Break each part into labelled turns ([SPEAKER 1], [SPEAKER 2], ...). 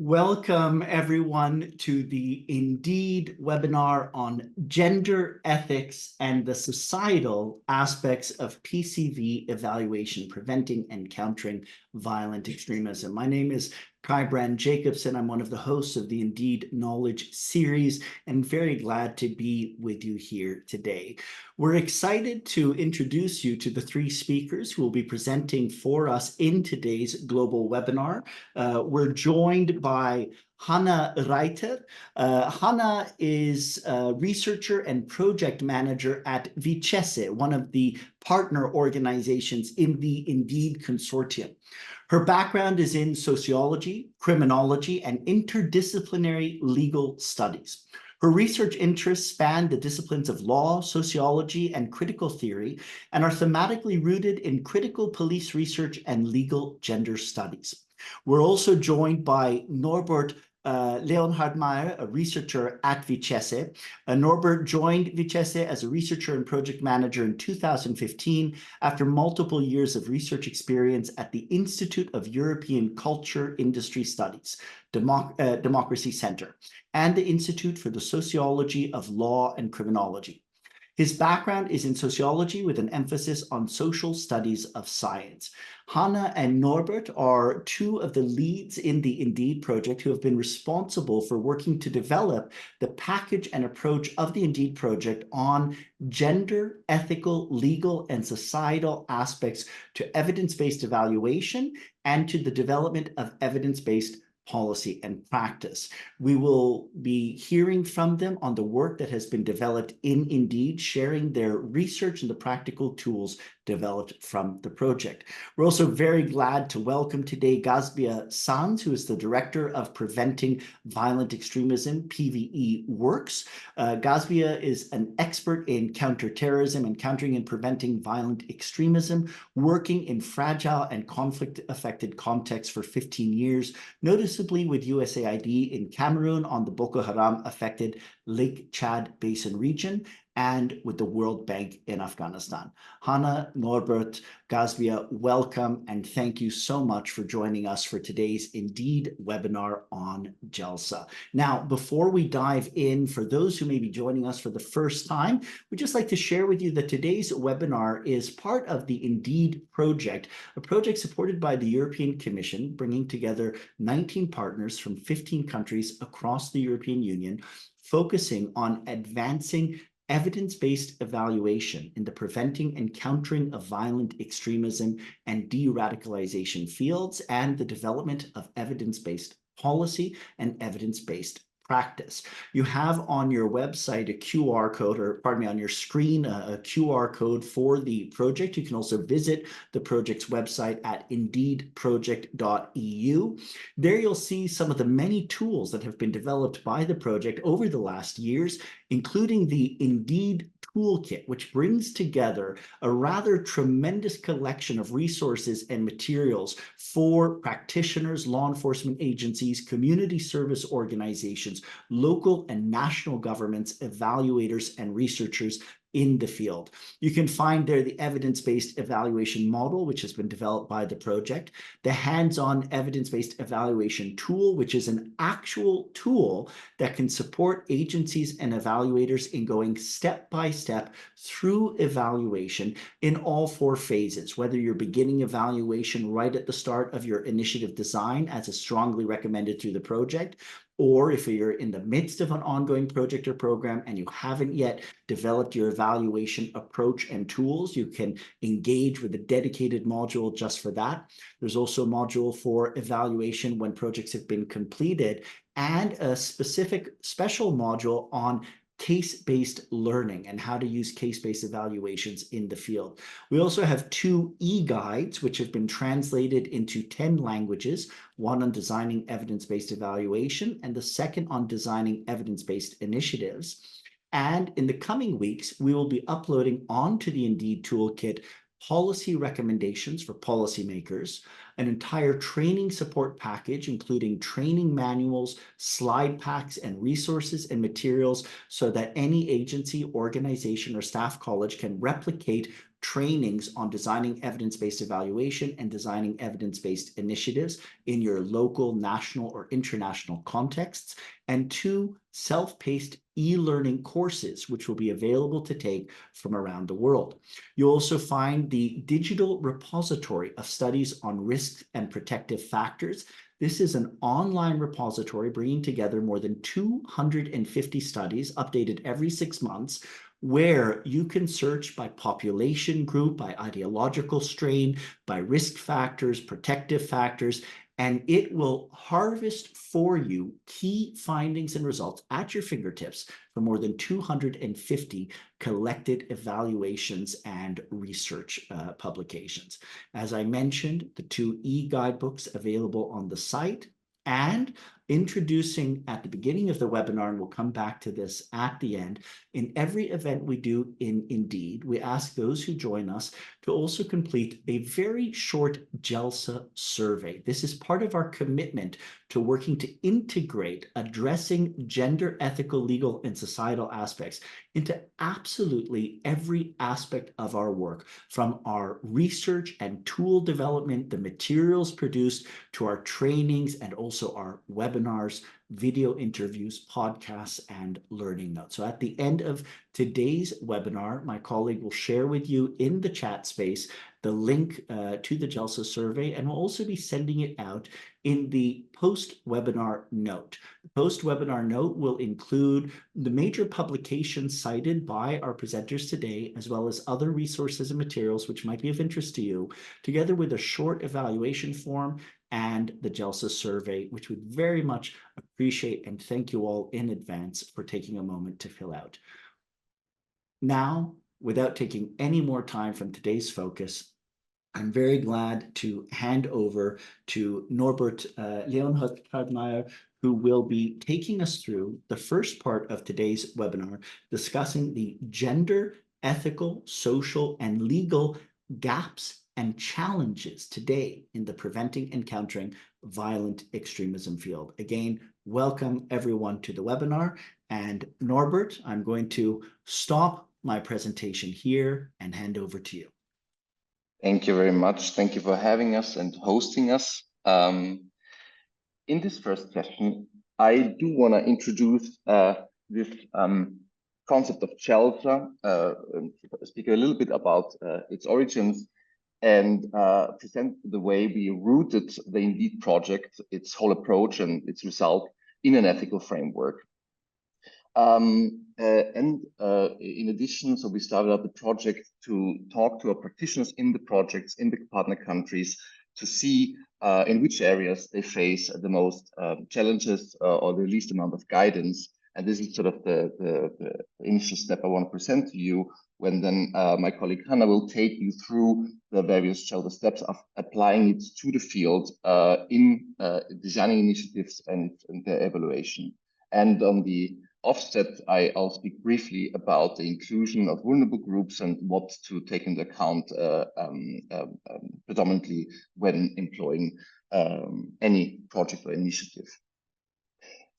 [SPEAKER 1] Welcome, everyone, to the Indeed webinar on gender ethics and the societal aspects of PCV evaluation, preventing and countering violent extremism. My name is Kai Brand Jacobson. I'm one of the hosts of the Indeed Knowledge series and very glad to be with you here today. We're excited to introduce you to the three speakers who will be presenting for us in today's global webinar. We're joined by Hanna Reiter. Hanna is a researcher and project manager at GELSA, one of the partner organizations in the Indeed consortium. Her background is in sociology, criminology, and interdisciplinary legal studies. Her research interests span the disciplines of law, sociology, and critical theory, and are thematically rooted in critical police research and legal gender studies. We're also joined by Norbert Leonhard Meyer, a researcher at GELSA. Norbert joined GELSA as a researcher and project manager in 2015 after multiple years of research experience at the Institute of European Culture Industry Studies, Democracy Center, and the Institute for the Sociology of Law and Criminology. His background is in sociology with an emphasis on social studies of science. Hanna and Norbert are two of the leads in the Indeed project who have been responsible for working to develop the package and approach of the Indeed project on gender, ethical, legal, and societal aspects to evidence-based evaluation and to the development of evidence-based policy and practice. We will be hearing from them on the work that has been developed in Indeed, sharing their research and the practical tools developed from the project. We're also very glad to welcome today Gazbia Sanz, who is the Director of Preventing Violent Extremism, PVE Works. Gazbia is an expert in counterterrorism and countering and preventing violent extremism, working in fragile and conflict-affected contexts for 15 years, noticeably with USAID in Cameroon on the Boko Haram-affected Lake Chad Basin region, and with the World Bank in Afghanistan. Hanna, Norbert, Gazbia, welcome, and thank you so much for joining us for today's Indeed webinar on GELSA. Now, before we dive in, for those who may be joining us for the first time, we'd just like to share with you that today's webinar is part of the Indeed project, a project supported by the European Commission, bringing together 19 partners from 15 countries across the European Union, focusing on advancing evidence-based evaluation in the preventing and countering of violent extremism and de-radicalization fields and the development of evidence-based policy and evidence-based practice. You have on your website a QR code, or pardon me, on your screen, a QR code for the project. You can also visit the project's website at indeedproject.eu. There you'll see some of the many tools that have been developed by the project over the last years, including the Indeed Toolkit, which brings together a rather tremendous collection of resources and materials for practitioners, law enforcement agencies, community service organizations, local and national governments, evaluators, and researchers in the field. You can find there the evidence-based evaluation model, which has been developed by the project, the hands-on evidence-based evaluation tool, which is an actual tool that can support agencies and evaluators in going step by step through evaluation in all four phases, whether you're beginning evaluation right at the start of your initiative design, as is strongly recommended through the project, or if you're in the midst of an ongoing project or program and you haven't yet developed your evaluation approach and tools, you can engage with a dedicated module just for that. There's also a module for evaluation when projects have been completed, and a specific special module on case-based learning and how to use case-based evaluations in the field. We also have two e-guides, which have been translated into 10 languages, one on designing evidence-based evaluation and the second on designing evidence-based initiatives. And in the coming weeks, we will be uploading onto the Indeed Toolkit policy recommendations for policymakers, an entire training support package, including training manuals, slide packs, and resources and materials so that any agency, organization, or staff college can replicate trainings on designing evidence-based evaluation and designing evidence-based initiatives in your local, national, or international contexts, and 2 self-paced e-learning courses, which will be available to take from around the world. You'll also find the digital repository of studies on risks and protective factors. This is an online repository bringing together more than 250 studies updated every 6 months, where you can search by population group, by ideological strain, by risk factors, protective factors, and it will harvest for you key findings and results at your fingertips for more than 250 collected evaluations and research publications. As I mentioned, the 2 e-guidebooks available on the site, and introducing at the beginning of the webinar, and we'll come back to this at the end, in every event we do in Indeed, we ask those who join us to also complete a very short GELSA survey. This is part of our commitment to working to integrate addressing gender, ethical, legal, and societal aspects into absolutely every aspect of our work, from our research and tool development, the materials produced, to our trainings, and also our webinars, video interviews, podcasts, and learning notes. So at the end of today's webinar, my colleague will share with you in the chat space the link to the GELSA survey, and we'll also be sending it out in the post-webinar note. The post-webinar note will include the major publications cited by our presenters today, as well as other resources and materials which might be of interest to you, together with a short evaluation form and the GELSA survey, which we'd very much appreciate and thank you all in advance for taking a moment to fill out. Now, without taking any more time from today's focus, I'm very glad to hand over to Norbert Leonhard-Kardmeier, who will be taking us through the first part of today's webinar, discussing the gender, ethical, social, and legal gaps and challenges today in the preventing and countering violent extremism field. Again, welcome everyone to the webinar. And Norbert, I'm going to stop my presentation here and hand over to you.
[SPEAKER 2] Thank you very much. Thank you for having us and hosting us. In this first session, I do want to introduce this concept of GELSA, speak a little bit about its origins, and present the way we rooted the Indeed project, its whole approach and its result in an ethical framework. In addition, so we started up the project to talk to our practitioners in the projects, in the partner countries, to see in which areas they face the most challenges or the least amount of guidance. And this is sort of the initial step I want to present to you, when then my colleague Hannah will take you through the various GELSA steps of applying it to the field in designing initiatives and their evaluation. And on the offset, I'll speak briefly about the inclusion of vulnerable groups and what to take into account predominantly when employing any project or initiative.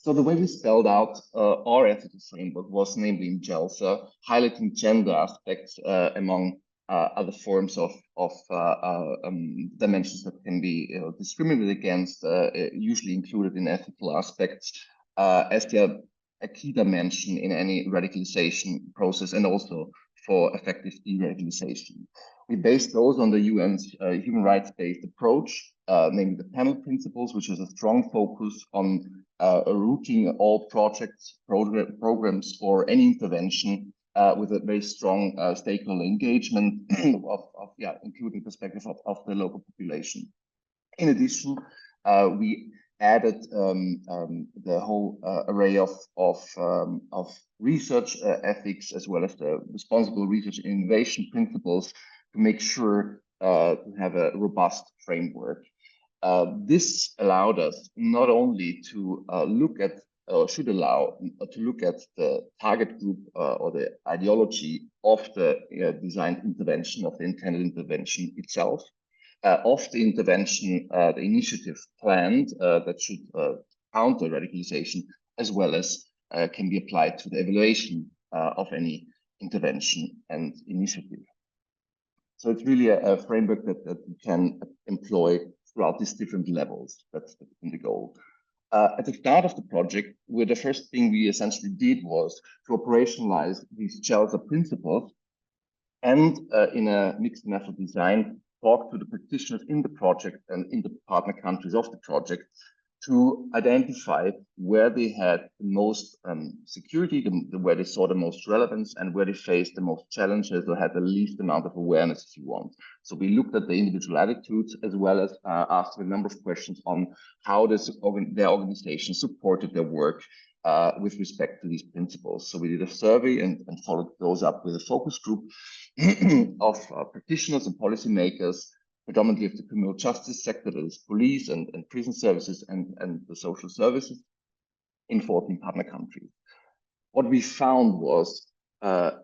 [SPEAKER 2] So the way we spelled out our ethical framework was namely in GELSA, highlighting gender aspects among other forms of dimensions that can be discriminated against, usually included in ethical aspects, as they are a key dimension in any radicalization process and also for effective de-radicalisation. We based those on the UN's human rights-based approach, namely the panel principles, which is a strong focus on routing all projects, programs, or any intervention with a very strong stakeholder engagement including perspective of the local population. In addition, we added the whole array of research ethics, as well as the responsible research and innovation principles, to make sure to have a robust framework. This allowed us not only to look at, or should allow to look at the target group or the ideology of the designed intervention, of the intended intervention itself, of the intervention, the initiative planned that should counter radicalization, as well as can be applied to the evaluation of any intervention and initiative. So it's really a framework that we can employ throughout these different levels. That's the goal. At the start of the project, the first thing we essentially did was to operationalize these GELSA principles and in a mixed method design, talk to the practitioners in the project and in the partner countries of the project to identify where they had the most security, where they saw the most relevance, and where they faced the most challenges or had the least amount of awareness, if you want. So we looked at the individual attitudes as well as asked a number of questions on how their organization supported their work with respect to these principles. So we did a survey and followed those up with a focus group of practitioners and policymakers, predominantly of the criminal justice sector, that is police and prison services and the social services in 14 partner countries. What we found was that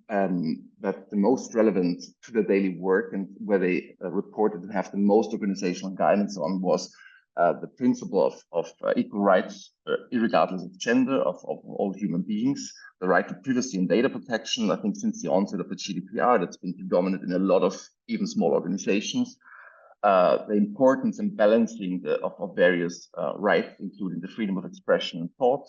[SPEAKER 2] the most relevant to their daily work and where they reported to have the most organizational guidance on was the principle of equal rights, irregardless of gender, of all human beings, the right to privacy and data protection. I think since the onset of the GDPR, that's been predominant in a lot of even small organizations. The importance and balancing of various rights, including the freedom of expression and thought,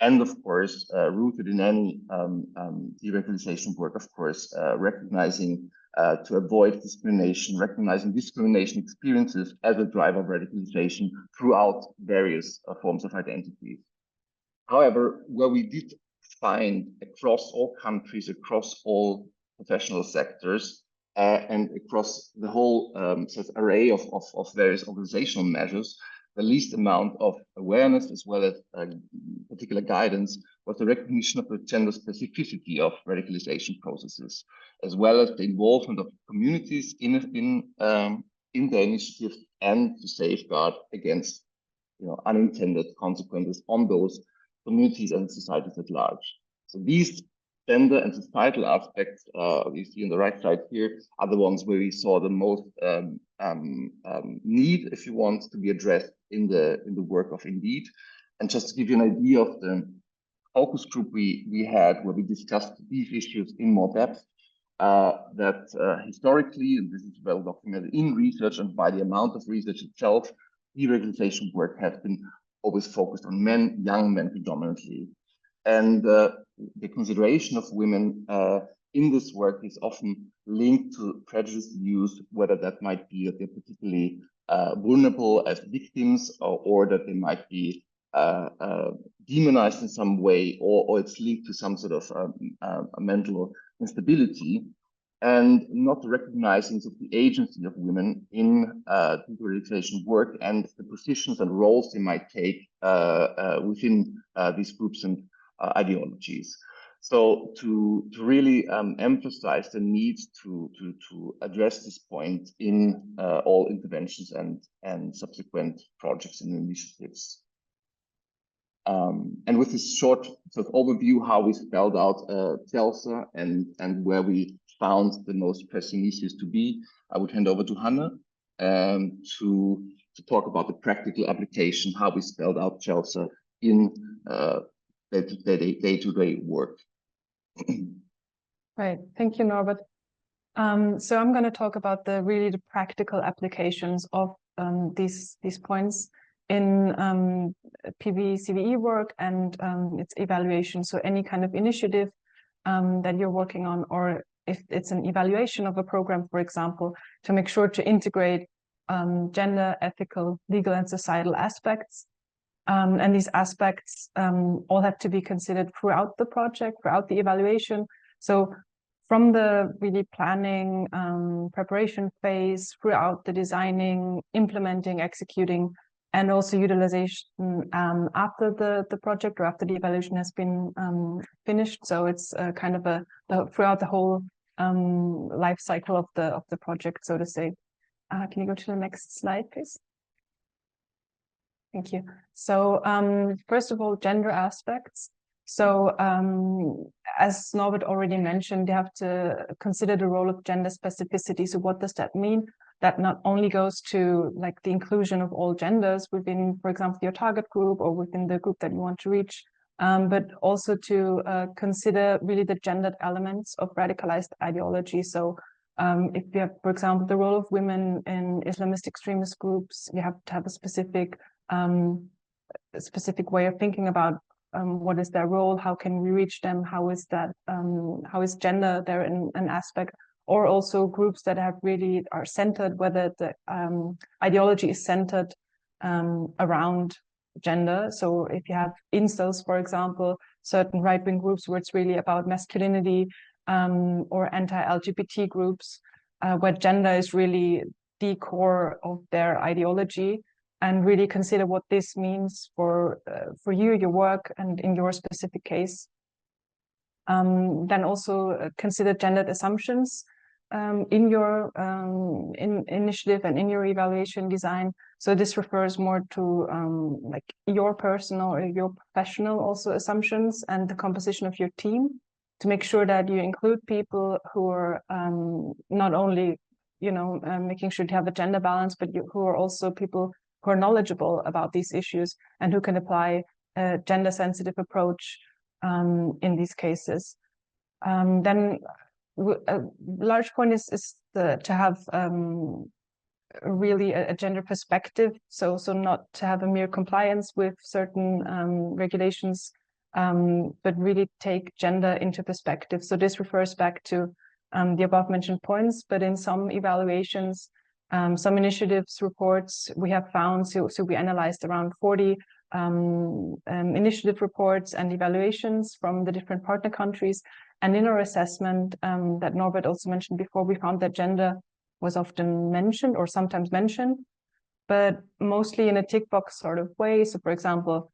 [SPEAKER 2] and of course, rooted in any de-radicalization work, of course, recognizing to avoid discrimination, recognizing discrimination experiences as a driver of radicalization throughout various forms of identity. However, where we did find across all countries, across all professional sectors, and across the whole sort of array of various organizational measures, the least amount of awareness as well as particular guidance was the recognition of the gender specificity of radicalization processes, as well as the involvement of communities in the initiative and to safeguard against unintended consequences on those communities and societies at large. So these gender and societal aspects you see on the right side here are the ones where we saw the most need, if you want, to be addressed in the work of Indeed. And just to give you an idea of the focus group we had, where we discussed these issues in more depth, that historically, and this is well documented in research and by the amount of research itself, de-radicalization work has been always focused on men, young men predominantly. And the consideration of women in this work is often linked to prejudiced views, whether that might be that they're particularly vulnerable as victims, or that they might be demonized in some way, or it's linked to some sort of mental instability, and not recognizing the agency of women in de-radicalization work and the positions and roles they might take within these groups and ideologies. So to really emphasize the need to address this point in all interventions and subsequent projects and initiatives. And with this short sort of overview, how we spelled out GELSA and where we found the most pressing issues to be, I would hand over to Hannah to talk about the practical application, how we spelled out GELSA in day-to-day work.
[SPEAKER 3] Right, thank you, Norbert. So I'm going to talk about the practical applications of these points in PV CVE work and its evaluation. So any kind of initiative that you're working on, or if it's an evaluation of a program, for example, to make sure to integrate gender, ethical, legal, and societal aspects. And these aspects all have to be considered throughout the project, throughout the evaluation. So from the really planning, preparation phase, throughout the designing, implementing, executing, and also utilization after the project or after the evaluation has been finished. So it's kind of throughout the whole life cycle of the project, so to say. Can you go to the next slide, please? Thank you. So first of all, gender aspects. So as Norbert already mentioned, you have to consider the role of gender specificity. So what does that mean? That not only goes to like the inclusion of all genders within, for example, your target group or within the group that you want to reach, but also to consider really the gendered elements of radicalized ideology. So If you have, for example, the role of women in Islamist extremist groups, you have to have a specific way of thinking about what is their role, how can we reach them, how is gender there in an aspect, or also groups that are centered, whether the ideology is centered around gender. So if you have incels, for example, certain right-wing groups where it's really about masculinity, or anti-LGBT groups, where gender is really the core of their ideology, and really consider what this means for you, your work, and in your specific case. Then also consider gendered assumptions in your initiative and in your evaluation design. So this refers more to like your personal or your professional also assumptions and the composition of your team, to make sure that you include people who are not only, making sure to have a gender balance, but who are also people who are knowledgeable about these issues and who can apply a gender-sensitive approach in these cases. Then a large point is to have really a gender perspective, so not to have a mere compliance with certain regulations, but really take gender into perspective. So this refers back to the above mentioned points, but in some evaluations, some initiatives reports we have found, so we analyzed around 40 initiative reports and evaluations from the different partner countries. And in our assessment that Norbert also mentioned before, we found that gender was often mentioned or sometimes mentioned, but mostly in a tick box sort of way. So for example,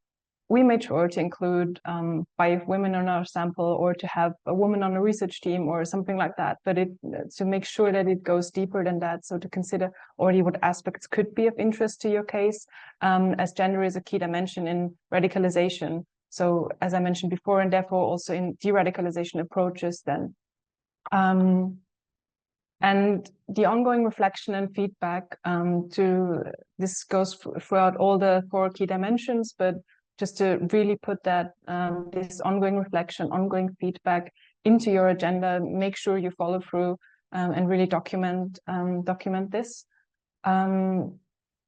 [SPEAKER 3] we made sure to include 5 women on our sample, or to have a woman on a research team or something like that, but to make sure that it goes deeper than that. So to consider already what aspects could be of interest to your case, as gender is a key dimension in radicalization. So as I mentioned before, and therefore also in de-radicalization approaches then. And the ongoing reflection and feedback, this goes throughout all the 4 key dimensions, but just to really put that this ongoing reflection, ongoing feedback into your agenda, make sure you follow through and really document this. And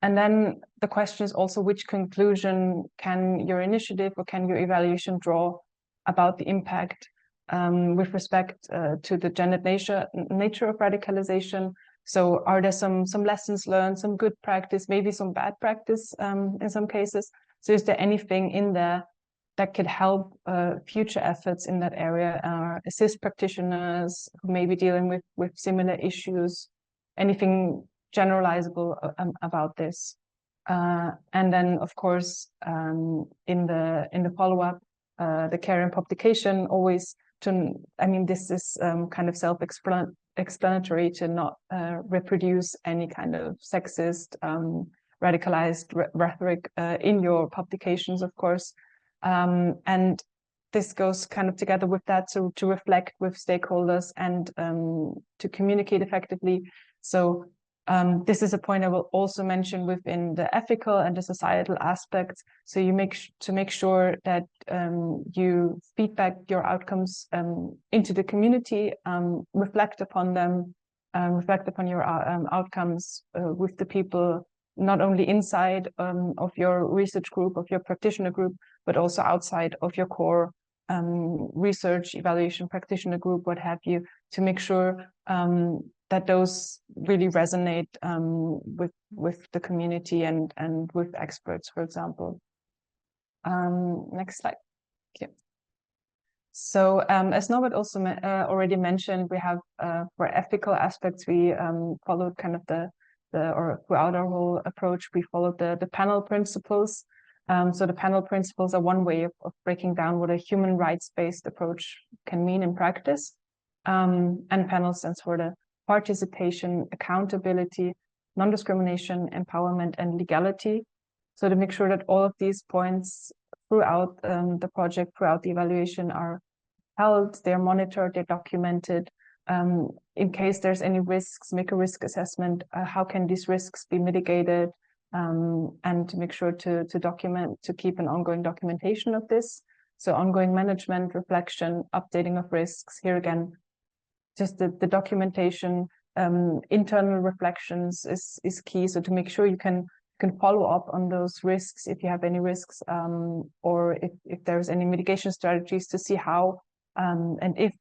[SPEAKER 3] then the question is also, which conclusion can your initiative or can your evaluation draw about the impact with respect to the gendered nature of radicalization? So are there some lessons learned, some good practice, maybe some bad practice in some cases? So is there anything in there that could help future efforts in that area, assist practitioners who may be dealing with similar issues, anything generalizable about this? And then, of course, in the follow-up, the care and publication, always this is kind of self-explanatory to not reproduce any kind of sexist, radicalized rhetoric in your publications, of course. And this goes kind of together with that, so to reflect with stakeholders and to communicate effectively. So this is a point I will also mention within the ethical and the societal aspects. So you make sure that you feedback your outcomes into the community, reflect upon them, reflect upon your outcomes with the people, not only inside of your research group, of your practitioner group, but also outside of your core research, evaluation, practitioner group, what have you, to make sure that those really resonate with the community and with experts, for example. Next slide. Thank you. So as Norbert also already mentioned, we have for ethical aspects, we followed kind of or throughout our whole approach, we followed the panel principles. So the panel principles are one way of breaking down what a human rights-based approach can mean in practice. And panel stands for the participation, accountability, non-discrimination, empowerment, and legality. So to make sure that all of these points throughout the project, throughout the evaluation, are held, they're monitored, they're documented. In case there's any risks, make a risk assessment. How can these risks be mitigated? And to make sure to document, to keep an ongoing documentation of this. So ongoing management, reflection, updating of risks. Here again, just the documentation internal reflections is key. So to make sure you can follow up on those risks if you have any risks, or if there's any mitigation strategies to see how and if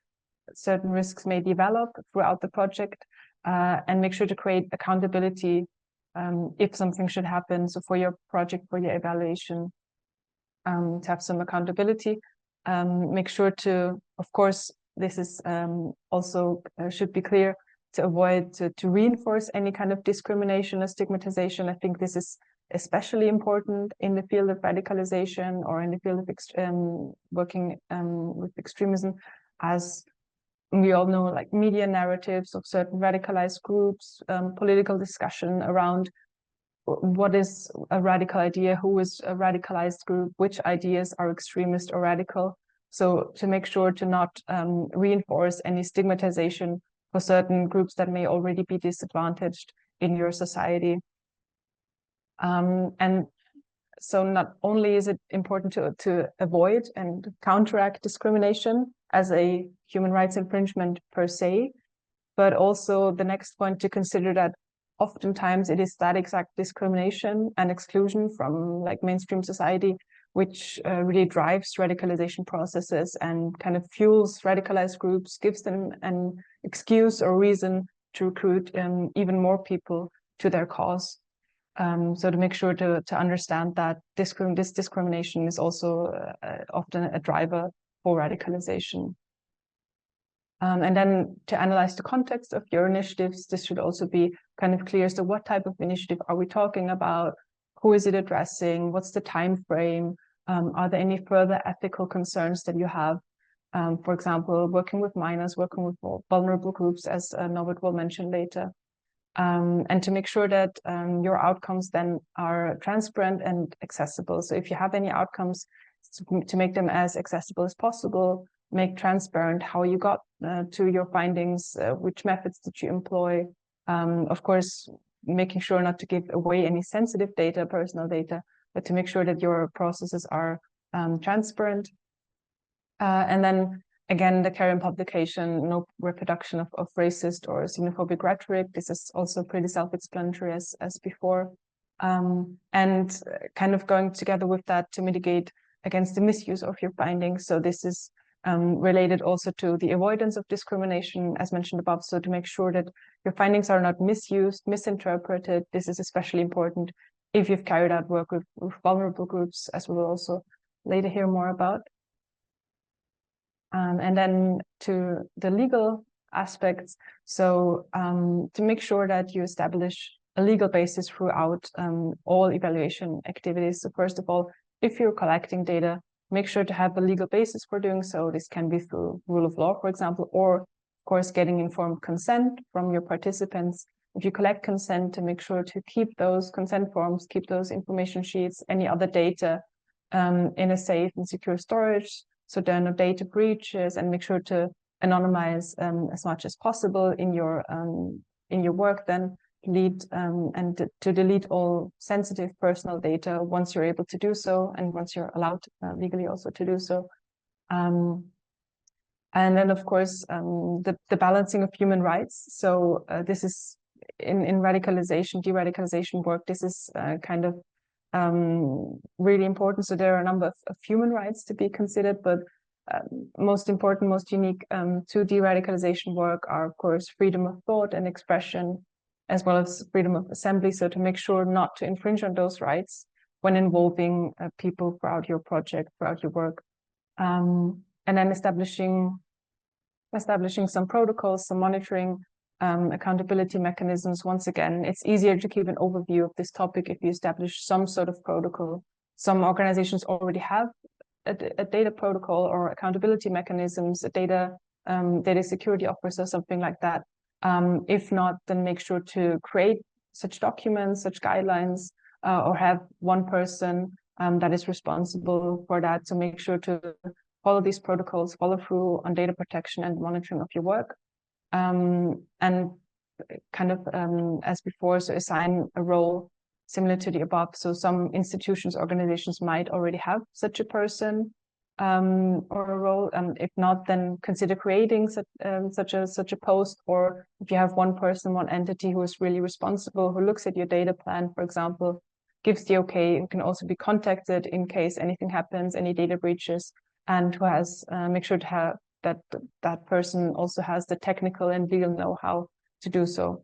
[SPEAKER 3] certain risks may develop throughout the project, and make sure to create accountability if something should happen. So for your project, for your evaluation, to have some accountability. Make sure to, of course, this is also should be clear, to avoid to reinforce any kind of discrimination or stigmatization. I think this is especially important in the field of radicalization, or in the field of working with extremism, as we all know, like media narratives of certain radicalized groups, political discussion around what is a radical idea, who is a radicalized group, which ideas are extremist or radical. So to make sure to not reinforce any stigmatization for certain groups that may already be disadvantaged in your society. And so not only is it important to avoid and counteract discrimination as a human rights infringement per se, but also the next point to consider that oftentimes it is that exact discrimination and exclusion from like mainstream society which really drives radicalization processes and kind of fuels radicalized groups, gives them an excuse or reason to recruit even more people to their cause. So to make sure to understand that this discrimination is also often a driver for radicalization. And then to analyze the context of your initiatives, this should also be kind of clear. So what type of initiative are we talking about? Who is it addressing? What's the time frame? Are there any further ethical concerns that you have? For example, working with minors, working with vulnerable groups, as Norbert will mention later. And to make sure that your outcomes then are transparent and accessible. So if you have any outcomes, to make them as accessible as possible, make transparent how you got to your findings, which methods did you employ. Of course, making sure not to give away any sensitive data, personal data, but to make sure that your processes are transparent. And then again, the care and publication, no reproduction of racist or xenophobic rhetoric. This is also pretty self-explanatory as before. And kind of going together with that to mitigate against the misuse of your findings. So this is related also to the avoidance of discrimination, as mentioned above. So to make sure that your findings are not misused, misinterpreted. This is especially important if you've carried out work with vulnerable groups, as we will also later hear more about. And then to the legal aspects. So to make sure that you establish a legal basis throughout all evaluation activities. So first of all, if you're collecting data, make sure to have a legal basis for doing so. This can be through rule of law, for example, or of course, getting informed consent from your participants. If you collect consent, to make sure to keep those consent forms, keep those information sheets, any other data in a safe and secure storage, so there are no data breaches, and make sure to anonymize as much as possible in your work. Then delete and to delete all sensitive personal data once you're able to do so, and once you're allowed legally also to do so. And then, of course, the balancing of human rights. So this is in radicalization, de-radicalization work. This is kind of really important. So there are a number of human rights to be considered, but most important, most unique to de-radicalization work are, of course, freedom of thought and expression, as well as freedom of assembly. So to make sure not to infringe on those rights when involving people throughout your project, throughout your work. And then establishing some protocols, some monitoring, accountability mechanisms. Once again, it's easier to keep an overview of this topic if you establish some sort of protocol. Some organizations already have a data protocol or accountability mechanisms, a data security officer, something like that. If not, then make sure to create such documents, such guidelines, or have one person that is responsible for that. So make sure to follow these protocols, follow through on data protection and monitoring of your work. And kind of as before, so assign a role similar to the above. So some institutions, organizations might already have such a person, or a role? If not, then consider creating such a post. Or if you have one person, one entity who is really responsible, who looks at your data plan, for example, gives the okay, who can also be contacted in case anything happens, any data breaches, and who has make sure to have that person also has the technical and legal know-how to do so.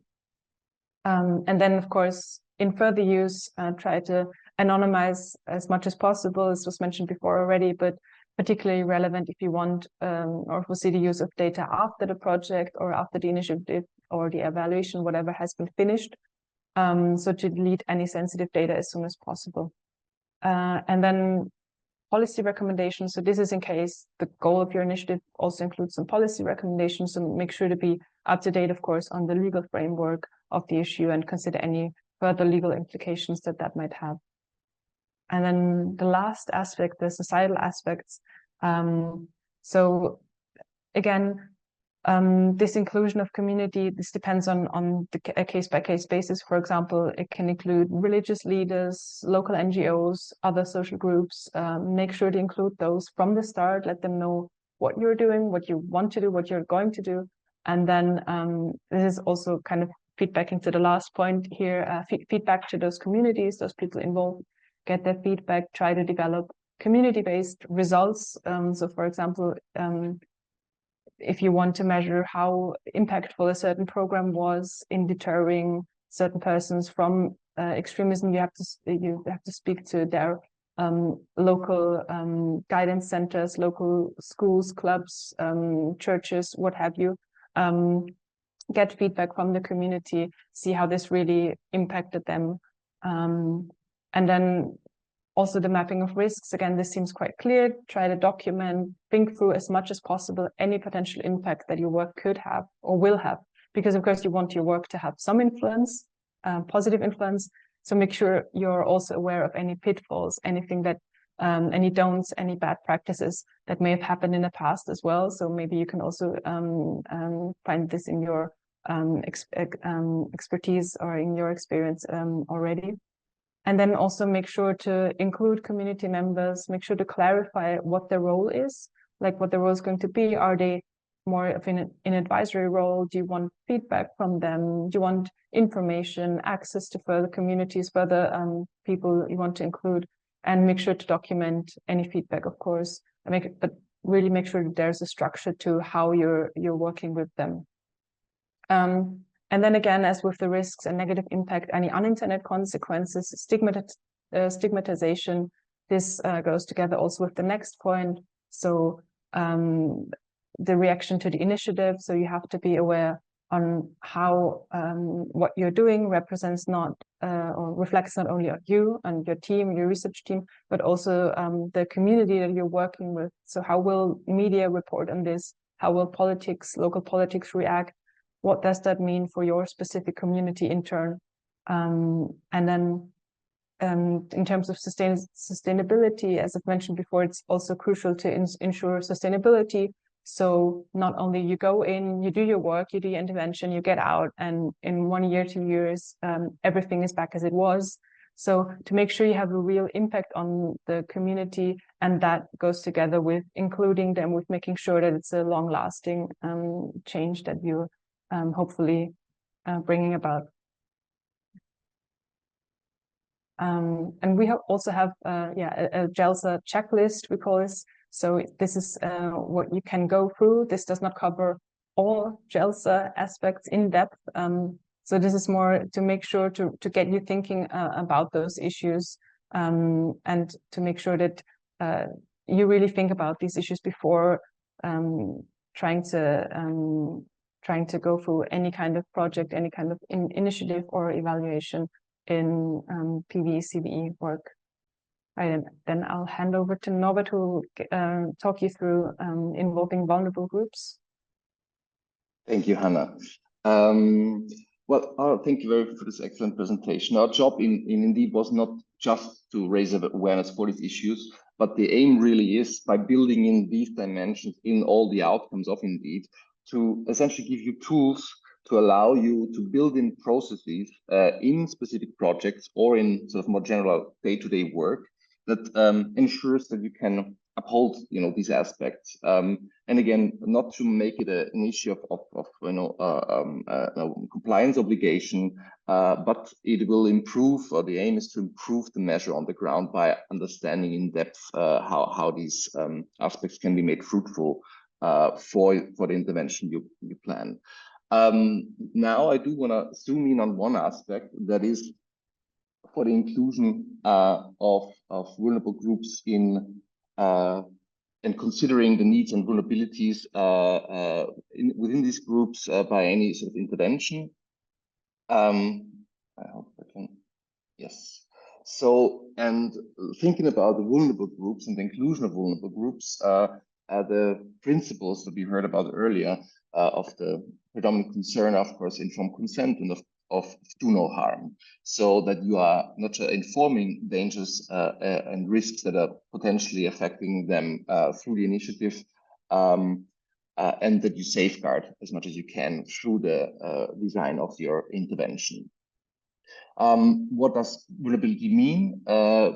[SPEAKER 3] And then, of course, in further use, try to anonymize as much as possible, as was mentioned before already, but particularly relevant if you want or foresee the use of data after the project or after the initiative or the evaluation, whatever has been finished. So to delete any sensitive data as soon as possible. And then policy recommendations. So this is in case the goal of your initiative also includes some policy recommendations. So make sure to be up to date, of course, on the legal framework of the issue and consider any further legal implications that might have. And then the last aspect, the societal aspects. So again, this inclusion of community, this depends on a case-by-case basis. For example, it can include religious leaders, local NGOs, other social groups. Make sure to include those from the start. Let them know what you're doing, what you want to do, what you're going to do. And then this is also kind of feedbacking to the last point here, feedback to those communities, those people involved, get their feedback, try to develop community-based results. So for example, if you want to measure how impactful a certain program was in deterring certain persons from extremism, you have to speak to their local guidance centers, local schools, clubs, churches, what have you. Get feedback from the community, see how this really impacted them. And then also the mapping of risks. Again, this seems quite clear. Try to document, think through as much as possible any potential impact that your work could have or will have, because of course you want your work to have some influence, positive influence. So make sure you're also aware of any pitfalls, anything that, any don'ts, any bad practices that may have happened in the past as well. So maybe you can also find this in your expertise or in your experience already. And then also make sure to include community members, make sure to clarify what their role is, like what the role is going to be. Are they more of an advisory role? Do you want feedback from them? Do you want information, access to further communities, further people you want to include? And make sure to document any feedback, of course, but really make sure that there's a structure to how you're working with them. And then again, as with the risks and negative impact, any unintended consequences, stigmatization, this goes together also with the next point. So the reaction to the initiative. So you have to be aware on how what you're doing represents not or reflects not only on you and your team, your research team, but also the community that you're working with. So how will media report on this? How will politics, local politics react? What does that mean for your specific community in turn? And then in terms of sustainability, as I've mentioned before, it's also crucial to ensure sustainability. So not only you go in, you do your work, you do your intervention, you get out, and in 1 year, 2 years, everything is back as it was. So to make sure you have a real impact on the community, and that goes together with including them, with making sure that it's a long-lasting change that you hopefully bringing about. And we also have a GELSA checklist, we call this. So this is what you can go through. This does not cover all GELSA aspects in depth. So this is more to make sure to get you thinking about those issues and to make sure that you really think about these issues before trying to go through any kind of project, any kind of initiative or evaluation in PV, CVE work. Right, and then I'll hand over to Norbert, who will talk you through involving vulnerable groups.
[SPEAKER 2] Thank you, Hannah. Well, thank you very much for this excellent presentation. Our job in Indeed was not just to raise awareness for these issues, but the aim really is, by building in these dimensions in all the outcomes of Indeed, to essentially give you tools to allow you to build in processes in specific projects or in sort of more general day-to-day work that ensures that you can uphold, these aspects. And again, not to make it an issue of compliance obligation, but it will improve, or the aim is to improve the measure on the ground by understanding in depth how these aspects can be made fruitful for the intervention you plan. Now I do want to zoom in on one aspect, that is for the inclusion of vulnerable groups in and considering the needs and vulnerabilities within these groups by any sort of intervention. I hope I can, yes. So, and thinking about the vulnerable groups and the inclusion of vulnerable groups, the principles that we heard about earlier of the predominant concern, of course, informed consent and of do no harm, so that you are not just informing dangers and risks that are potentially affecting them through the initiative, and that you safeguard as much as you can through the design of your intervention. What does vulnerability mean?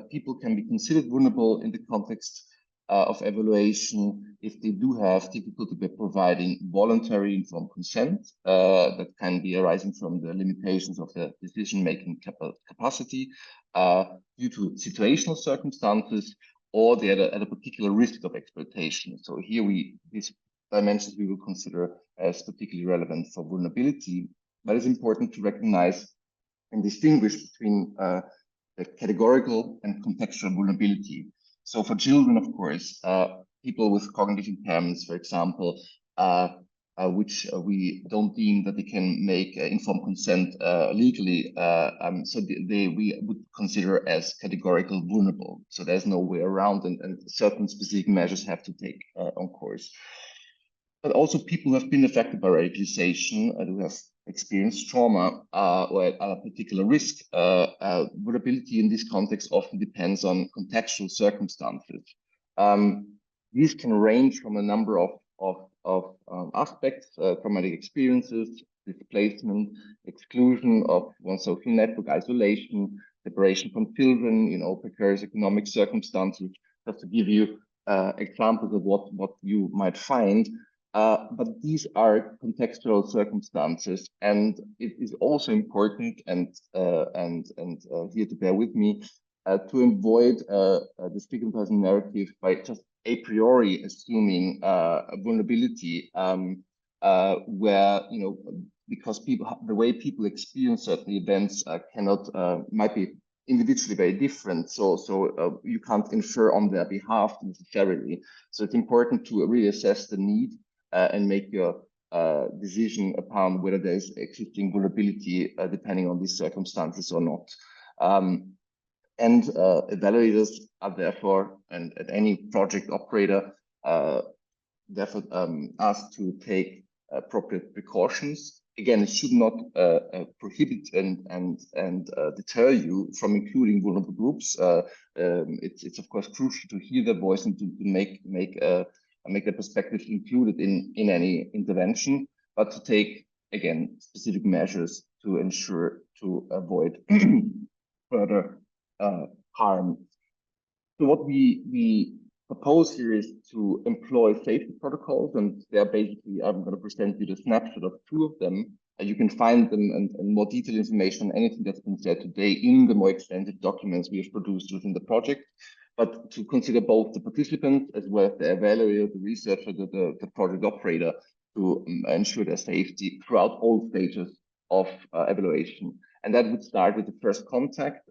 [SPEAKER 2] People can be considered vulnerable in the context of evaluation if they do have difficulty by providing voluntary informed consent that can be arising from the limitations of the decision-making capacity due to situational circumstances, or they are at a particular risk of exploitation. So here these dimensions we will consider as particularly relevant for vulnerability, but it's important to recognize and distinguish between the categorical and contextual vulnerability. So for children, of course, people with cognitive impairments, for example, which we don't deem that they can make informed consent legally, so we would consider as categorical vulnerable. So there's no way around, and certain specific measures have to take on course. But also people who have been affected by radicalization and who have experienced trauma or at a particular risk. Vulnerability in this context often depends on contextual circumstances. These can range from a number of aspects, traumatic experiences, displacement, exclusion of one's social network, isolation, separation from children, precarious economic circumstances, just to give you examples of what you might find. But these are contextual circumstances, and it is also important, and here to bear with me, to avoid the stigmatizing narrative by just a priori assuming vulnerability, where because the way people experience certain events might be individually very different, so you can't infer on their behalf necessarily. So it's important to really assess the need and make your decision upon whether there is existing vulnerability depending on these circumstances or not. And evaluators are therefore, and at any project operator, therefore asked to take appropriate precautions. Again, it should not prohibit and deter you from including vulnerable groups. It's of course crucial to hear their voice and to make their perspectives included in any intervention, but to take, again, specific measures to ensure to avoid further harm. So what we propose here is to employ safety protocols, and they're basically, I'm going to present you the snapshot of two of them. You can find them and more detailed information on anything that's been said today in the more extensive documents we have produced within the project. But to consider both the participants as well as the evaluator, the researcher, the project operator, to ensure their safety throughout all stages of evaluation. And that would start with the first contact.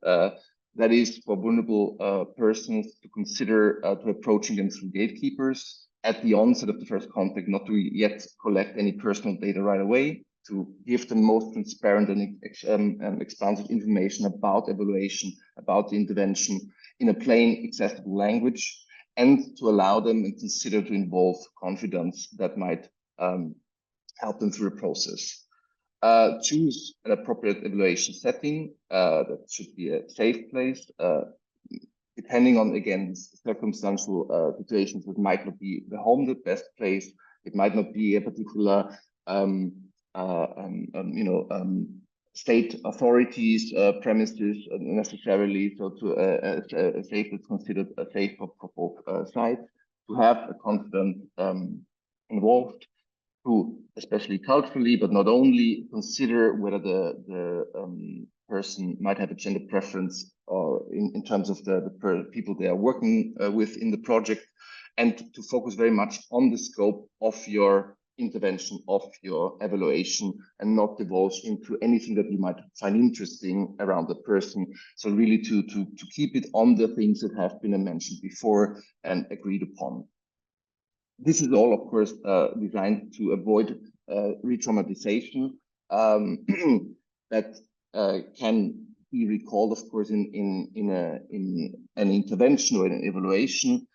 [SPEAKER 2] That is for vulnerable persons to consider to approaching them through gatekeepers at the onset of the first contact, not to yet collect any personal data right away, to give them most transparent and expansive information about evaluation, about the intervention in a plain, accessible language, and to allow them and consider to involve confidants that might help them through the process. Choose an appropriate evaluation setting that should be a safe place, depending on, again, circumstantial situations. It might not be the home the best place. It might not be a particular, state authorities premises necessarily. So to a safe that's considered a safe for both sides. to have a confidant involved, to especially culturally, but not only, consider whether the person might have a gender preference or in terms of the people they are working with in the project, and to focus very much on the scope of your intervention, of your evaluation, and not divulge into anything that you might find interesting around the person. So really to keep it on the things that have been mentioned before and agreed upon. This is all, of course, designed to avoid re-traumatization that can be recalled, of course, in an intervention or in an evaluation.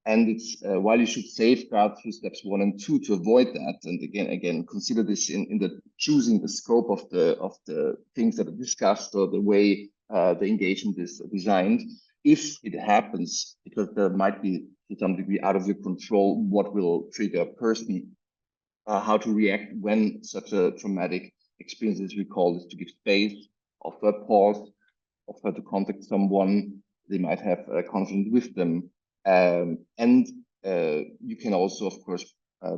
[SPEAKER 2] And it's while you should safeguard through steps 1 and 2 to avoid that, and again consider this in the choosing the scope of the things that are discussed or the way the engagement is designed. If it happens, because there might be to some degree out of your control what will trigger a person, how to react when such a traumatic experience is recalled, is to give space, offer a pause, offer to contact someone they might have confidence with them. And you can also, of course,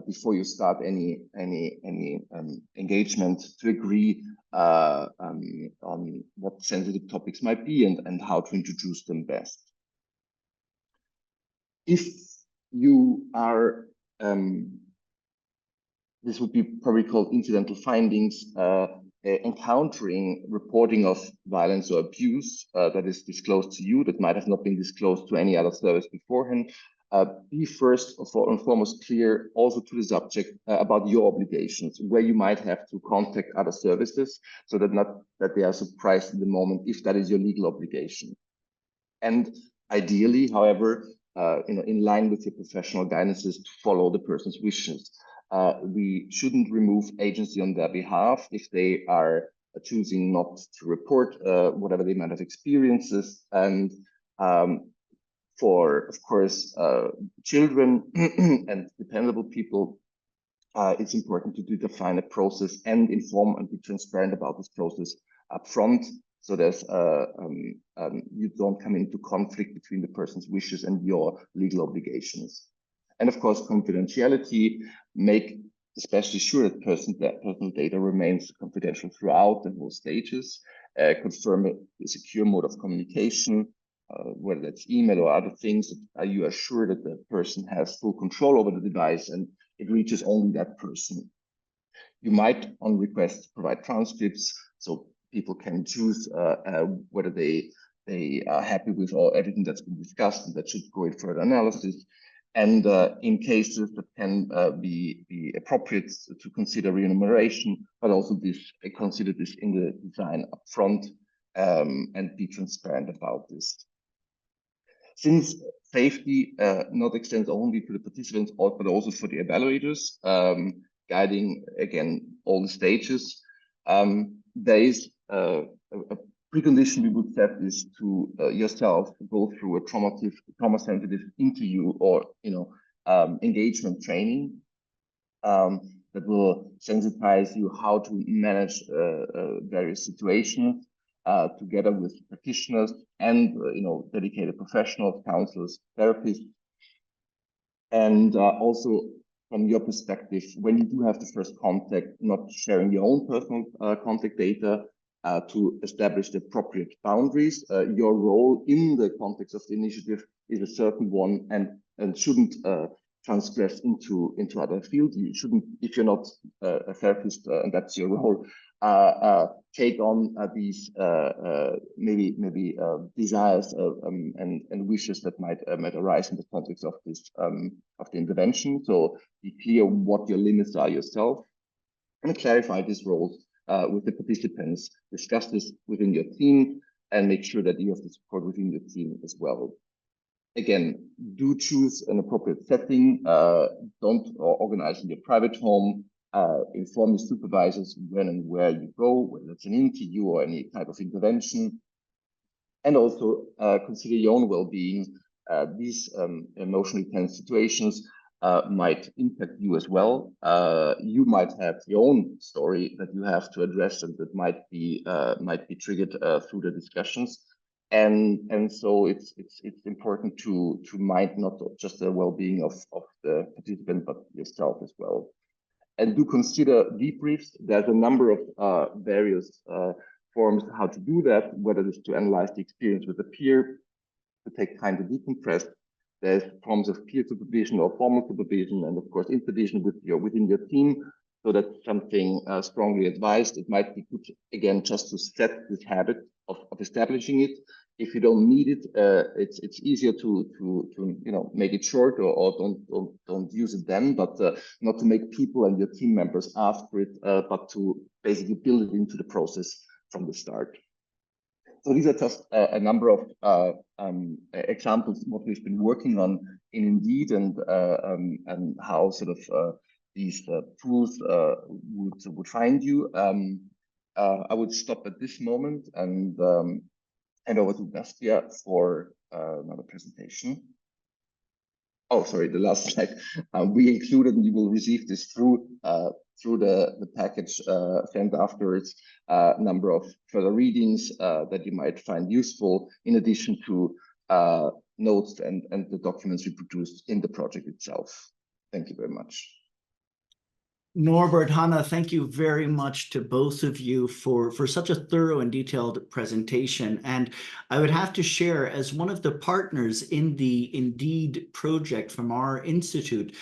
[SPEAKER 2] before you start any engagement, to agree on what sensitive topics might be and how to introduce them best. If you are, this would be probably called incidental findings, encountering reporting of violence or abuse that is disclosed to you, that might have not been disclosed to any other service beforehand, be first and foremost clear also to the subject about your obligations, where you might have to contact other services, so that they are surprised in the moment if that is your legal obligation. And ideally, however, in line with your professional guidances, to follow the person's wishes. We shouldn't remove agency on their behalf if they are choosing not to report whatever they might have experienced. And for, of course, children and dependable people, it's important to define a process and inform and be transparent about this process up front, so there's you don't come into conflict between the person's wishes and your legal obligations. And of course, confidentiality, make especially sure that personal data remains confidential throughout the whole stages, confirm a secure mode of communication, whether that's email or other things, you are sure that the person has full control over the device and it reaches only that person. You might, on request, provide transcripts so people can choose whether they are happy with everything that's been discussed and that should go in further analysis. And in cases that can be appropriate to consider remuneration, but also consider this in the design upfront and be transparent about this. Since safety not extends only to the participants, but also for the evaluators, guiding again all the stages, there is a precondition we would set is to yourself go through a trauma-sensitive interview or engagement training that will sensitize you how to manage various situations together with practitioners and dedicated professionals, counselors, therapists, and also from your perspective, when you do have the first contact, not sharing your own personal contact data. To establish the appropriate boundaries. Your role in the context of the initiative is a certain one and shouldn't transgress into other fields. You shouldn't, if you're not a therapist and that's your role, take on these maybe desires and wishes that might arise in the context of this of the intervention. So be clear what your limits are yourself and clarify these roles with the participants, discuss this within your team, and make sure that you have the support within your team as well. Again, do choose an appropriate setting. Don't organize in your private home. Inform your supervisors when and where you go, whether it's an interview or any type of intervention. And also consider your own well-being. These emotionally tense situations might impact you as well. You might have your own story that you have to address and that might be triggered through the discussions. And so it's important to mind not just the well-being of the participant, but yourself as well. And do consider debriefs. There's a number of various forms how to do that, whether it's to analyze the experience with a peer, to take time to decompress. There's forms of peer supervision or formal supervision, and of course intervision within your team. So that's something strongly advised. It might be good, again, just to set this habit of establishing it. If you don't need it, it's easier to make it short or don't use it then, but not to make people and your team members ask for it, but to basically build it into the process from the start. So these are just a number of examples of what we've been working on in Indeed, and how sort of these tools would find you. I would stop at this moment and hand over to Gaskia for another presentation. Oh, sorry, the last slide. We included, and you will receive this through the package sent afterwards, a number of further readings that you might find useful, in addition to notes and the documents we produced in the project itself. Thank you very much.
[SPEAKER 1] Norbert, Hannah, thank you very much to both of you for such a thorough and detailed presentation. And I would have to share, as one of the partners in the Indeed project from our institute,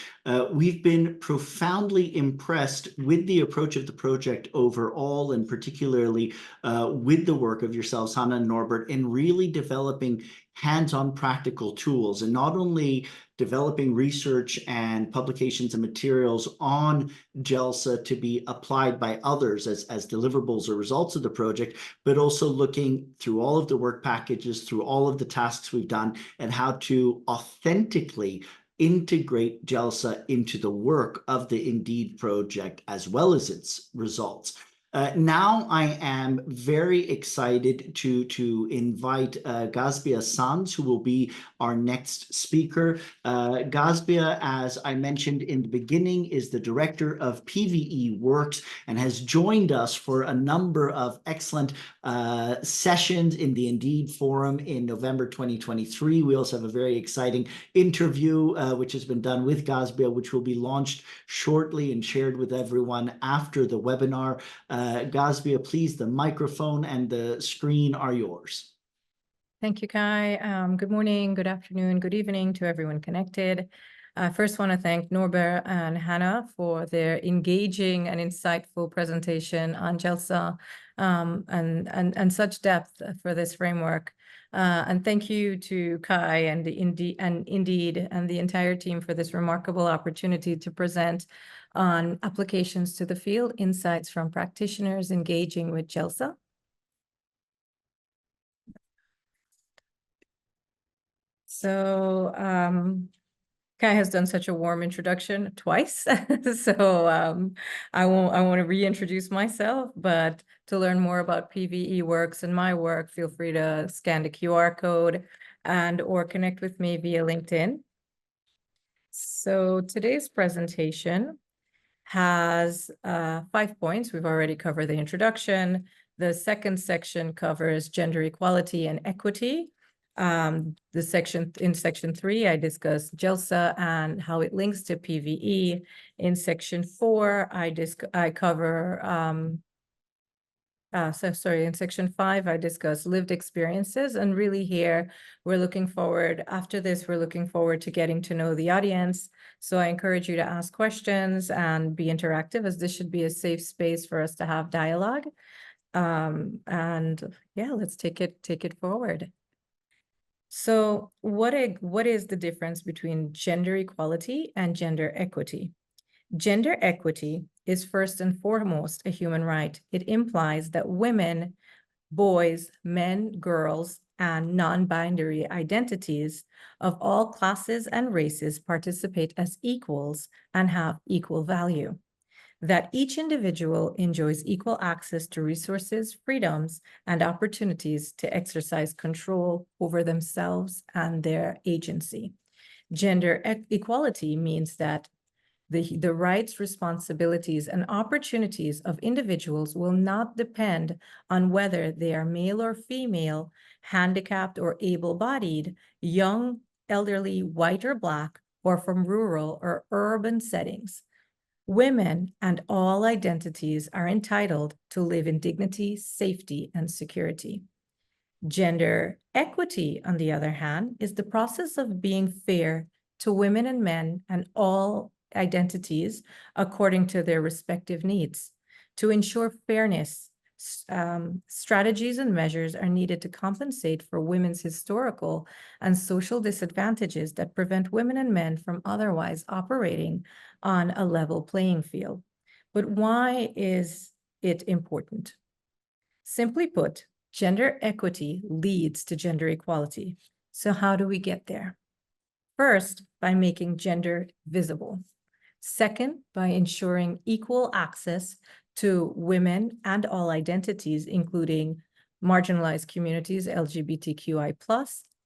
[SPEAKER 1] we've been profoundly impressed with the approach of the project overall, and particularly with the work of yourselves, Hannah and Norbert, in really developing hands-on practical tools, and not only developing research and publications and materials on GELSA to be applied by others as deliverables or results of the project, but also looking through all of the work packages, through all of the tasks we've done, and how to authentically integrate GELSA into the work of the Indeed project as well as its results. Now I am very excited to invite Gasbia Sanz, who will be our next speaker. Gasbia, as I mentioned in the beginning, is the director of PVE Works and has joined us for a number of excellent sessions in the Indeed Forum in November 2023. We also have a very exciting interview which has been done with Gasbia, which will be launched shortly and shared with everyone after the webinar. Gasbia, please, the microphone and the screen are yours.
[SPEAKER 4] Thank you, Kai. Good morning, good afternoon, good evening to everyone connected. First, want to thank Norbert and Hannah for their engaging and insightful presentation on GELSA, and such depth for this framework. And thank you to Kai and Indeed and the entire team for this remarkable opportunity to present on applications to the field, insights from practitioners engaging with GELSA. So Kai has done such a warm introduction twice, so I want to reintroduce myself, but to learn more about PVE Works and my work, feel free to scan the QR code or connect with me via LinkedIn. So today's presentation has 5 points. We've already covered the introduction. The second section covers gender equality and equity. In section 3, I discuss GELSA and how it links to PVE. In section 4, I cover in section 5, I discuss lived experiences, and really here, we're looking forward to getting to know the audience. So I encourage you to ask questions and be interactive, as this should be a safe space for us to have dialogue. And yeah, let's take it forward. So what is the difference between gender equality and gender equity? Gender equity is first and foremost a human right. It implies that women, boys, men, girls, and non-binary identities of all classes and races participate as equals and have equal value. That each individual enjoys equal access to resources, freedoms, and opportunities to exercise control over themselves and their agency. Gender equality means that The rights, responsibilities, and opportunities of individuals will not depend on whether they are male or female, handicapped or able-bodied, young, elderly, white or Black, or from rural or urban settings. Women and all identities are entitled to live in dignity, safety, and security. Gender equity, on the other hand, is the process of being fair to women and men and all identities according to their respective needs. To ensure fairness, strategies and measures are needed to compensate for women's historical and social disadvantages that prevent women and men from otherwise operating on a level playing field. But why is it important? Simply put, gender equity leads to gender equality. So how do we get there? First, by making gender visible. Second, by ensuring equal access to women and all identities, including marginalized communities, LGBTQI+,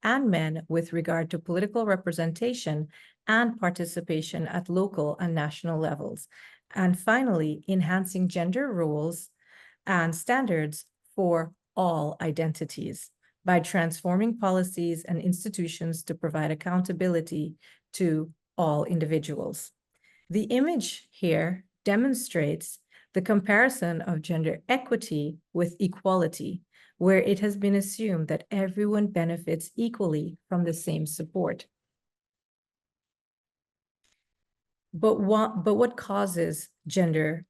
[SPEAKER 4] and men with regard to political representation and participation at local and national levels. And finally, enhancing gender roles and standards for all identities by transforming policies and institutions to provide accountability to all individuals. The image here demonstrates the comparison of gender equity with equality, where it has been assumed that everyone benefits equally from the same support. But what causes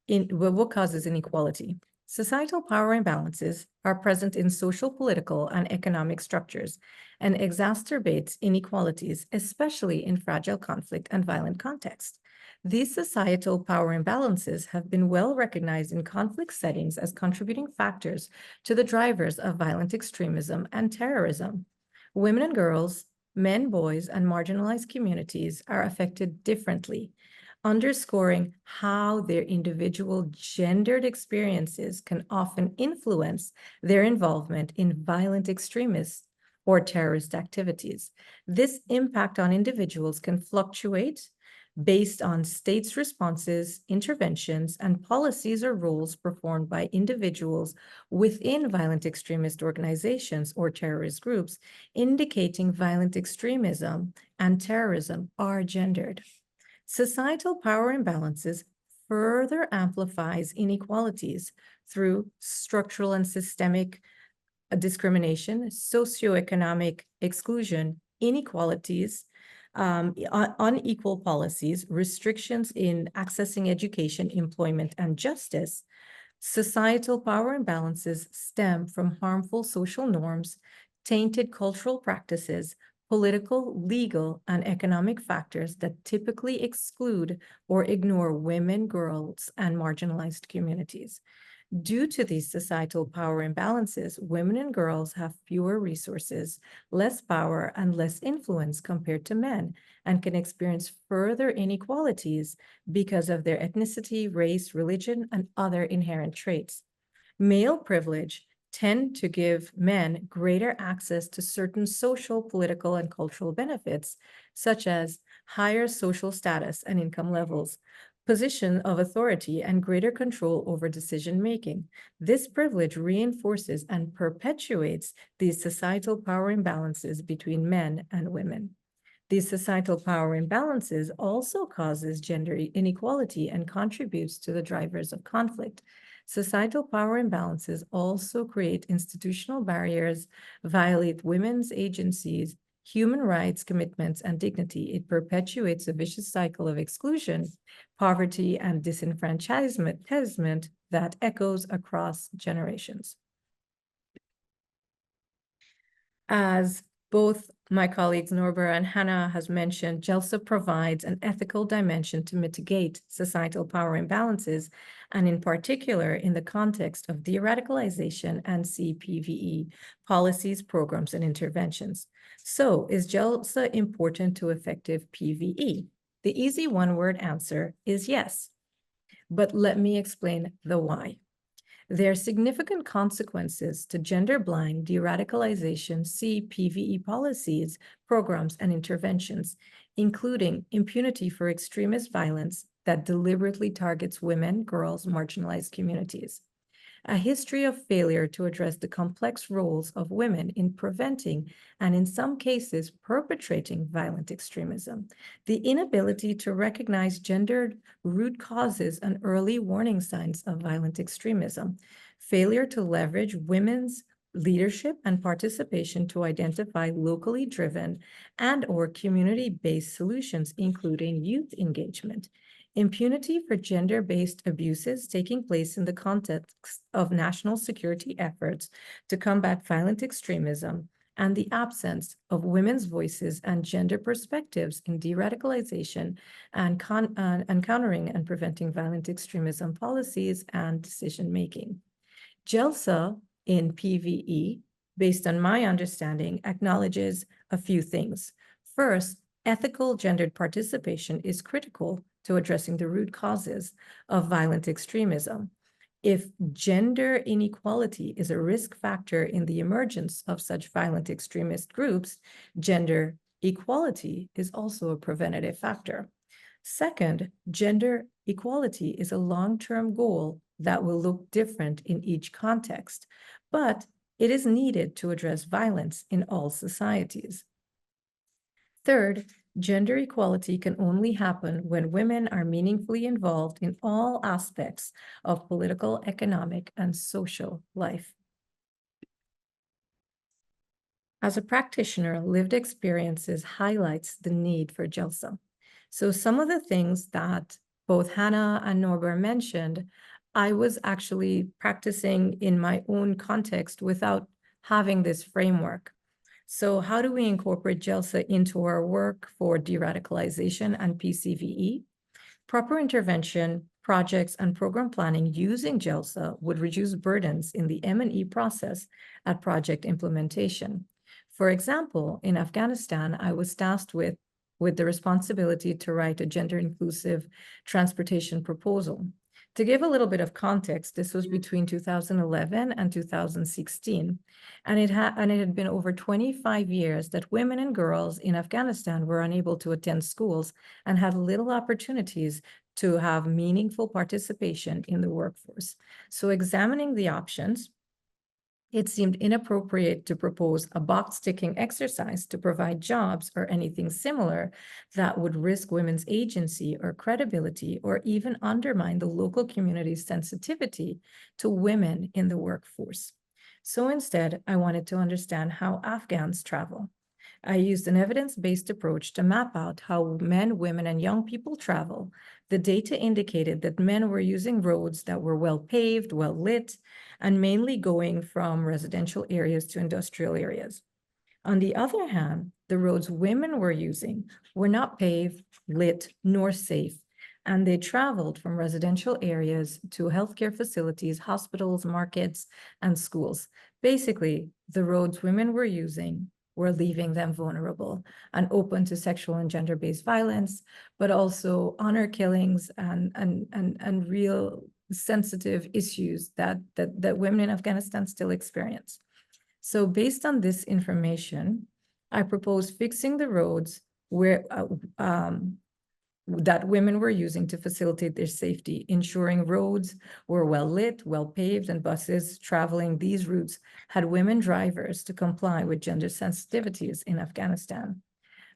[SPEAKER 4] inequality? Societal power imbalances are present in social, political, and economic structures and exacerbates inequalities, especially in fragile conflict and violent contexts. These societal power imbalances have been well recognized in conflict settings as contributing factors to the drivers of violent extremism and terrorism. Women and girls, men, boys, and marginalized communities are affected differently, underscoring how their individual gendered experiences can often influence their involvement in violent extremist or terrorist activities. This impact on individuals can fluctuate based on states' responses, interventions, and policies or rules performed by individuals within violent extremist organizations or terrorist groups, indicating violent extremism and terrorism are gendered. Societal power imbalances further amplifies inequalities through structural and systemic discrimination, socioeconomic exclusion, inequalities, unequal policies, restrictions in accessing education, employment, and justice. Societal power imbalances stem from harmful social norms, tainted cultural practices, political, legal, and economic factors that typically exclude or ignore women, girls, and marginalized communities. Due to these societal power imbalances, women and girls have fewer resources, less power, and less influence compared to men, and can experience further inequalities because of their ethnicity, race, religion, and other inherent traits. Male privilege tend to give men greater access to certain social, political, and cultural benefits, such as higher social status and income levels, position of authority, and greater control over decision-making. This privilege reinforces and perpetuates these societal power imbalances between men and women. These societal power imbalances also causes gender inequality and contributes to the drivers of conflict. Societal power imbalances also create institutional barriers, violate women's agencies, human rights, commitments, and dignity. It perpetuates a vicious cycle of exclusion, poverty, and disenfranchisement that echoes across generations. As both my colleagues Norbert and Hannah has mentioned, GELSA provides an ethical dimension to mitigate societal power imbalances, and in particular in the context of de-radicalization and CPVE policies, programs, and interventions. So is GELSA important to effective PVE? The easy one-word answer is yes, but let me explain the why. There are significant consequences to gender-blind de-radicalization CPVE policies, programs, and interventions, including impunity for extremist violence that deliberately targets women, girls, marginalized communities. A history of failure to address the complex roles of women in preventing and, in some cases, perpetrating violent extremism, the inability to recognize gendered root causes and early warning signs of violent extremism, failure to leverage women's leadership and participation to identify locally driven and/or community-based solutions, including youth engagement, impunity for gender-based abuses taking place in the context of national security efforts to combat violent extremism, and the absence of women's voices and gender perspectives in de-radicalization and countering and preventing violent extremism policies and decision-making. GELSA in PVE, based on my understanding, acknowledges a few things. First, ethical gendered participation is critical to addressing the root causes of violent extremism. If gender inequality is a risk factor in the emergence of such violent extremist groups, gender equality is also a preventative factor. Second, gender equality is a long-term goal that will look different in each context, but it is needed to address violence in all societies. Third, gender equality can only happen when women are meaningfully involved in all aspects of political, economic, and social life. As a practitioner, lived experiences highlights the need for GELSA. So some of the things that both Hannah and Norbert mentioned, I was actually practicing in my own context without having this framework. So how do we incorporate GELSA into our work for de-radicalization and PCVE? Proper intervention, projects, and program planning using GELSA would reduce burdens in the M&E process at project implementation. For example, in Afghanistan, I was tasked with the responsibility to write a gender-inclusive transportation proposal. To give a little bit of context, this was between 2011 and 2016, and it had been over 25 years that women and girls in Afghanistan were unable to attend schools and had little opportunities to have meaningful participation in the workforce. So examining the options, it seemed inappropriate to propose a box-ticking exercise to provide jobs or anything similar that would risk women's agency or credibility or even undermine the local community's sensitivity to women in the workforce. So instead, I wanted to understand how Afghans travel. I used an evidence-based approach to map out how men, women, and young people travel. The data indicated that men were using roads that were well paved, well lit, and mainly going from residential areas to industrial areas. On the other hand, the roads women were using were not paved, lit, nor safe, and they traveled from residential areas to healthcare facilities, hospitals, markets, and schools. Basically, the roads women were using were leaving them vulnerable and open to sexual and gender-based violence, but also honor killings and real sensitive issues that women in Afghanistan still experience. So based on this information, I propose fixing the roads where that women were using to facilitate their safety, ensuring roads were well lit, well paved, and buses traveling these routes had women drivers to comply with gender sensitivities in Afghanistan.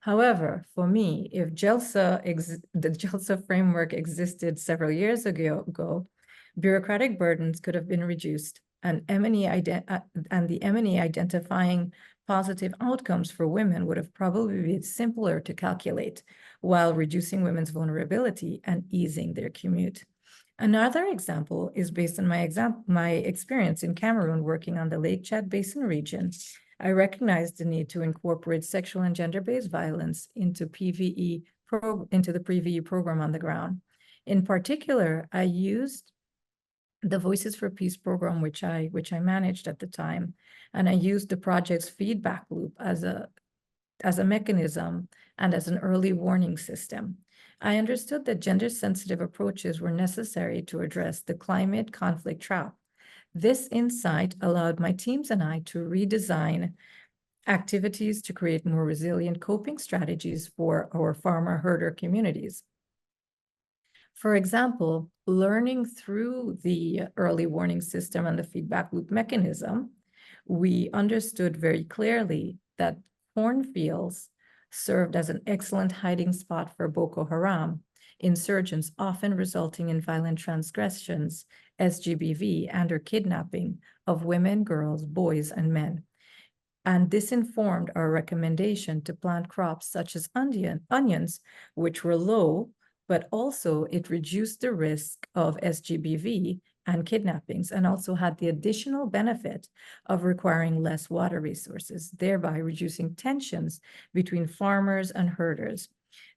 [SPEAKER 4] However, for me, if the GELSA framework existed several years ago, bureaucratic burdens could have been reduced, and the M&E identifying positive outcomes for women would have probably been simpler to calculate, while reducing women's vulnerability and easing their commute. Another example is based on my experience in Cameroon working on the Lake Chad Basin region. I recognized the need to incorporate sexual and gender-based violence into the PVE program on the ground. In particular, I used the Voices for Peace program, which I managed at the time, and I used the project's feedback loop as a mechanism and as an early warning system. I understood that gender-sensitive approaches were necessary to address the climate conflict trap. This insight allowed my teams and I to redesign activities to create more resilient coping strategies for our farmer herder communities. For example, learning through the early warning system and the feedback loop mechanism, we understood very clearly that cornfields served as an excellent hiding spot for Boko Haram insurgents, often resulting in violent transgressions, SGBV, and/or kidnapping of women, girls, boys, and men. And this informed our recommendation to plant crops such as onions, which were low, but also it reduced the risk of SGBV and kidnappings, and also had the additional benefit of requiring less water resources, thereby reducing tensions between farmers and herders.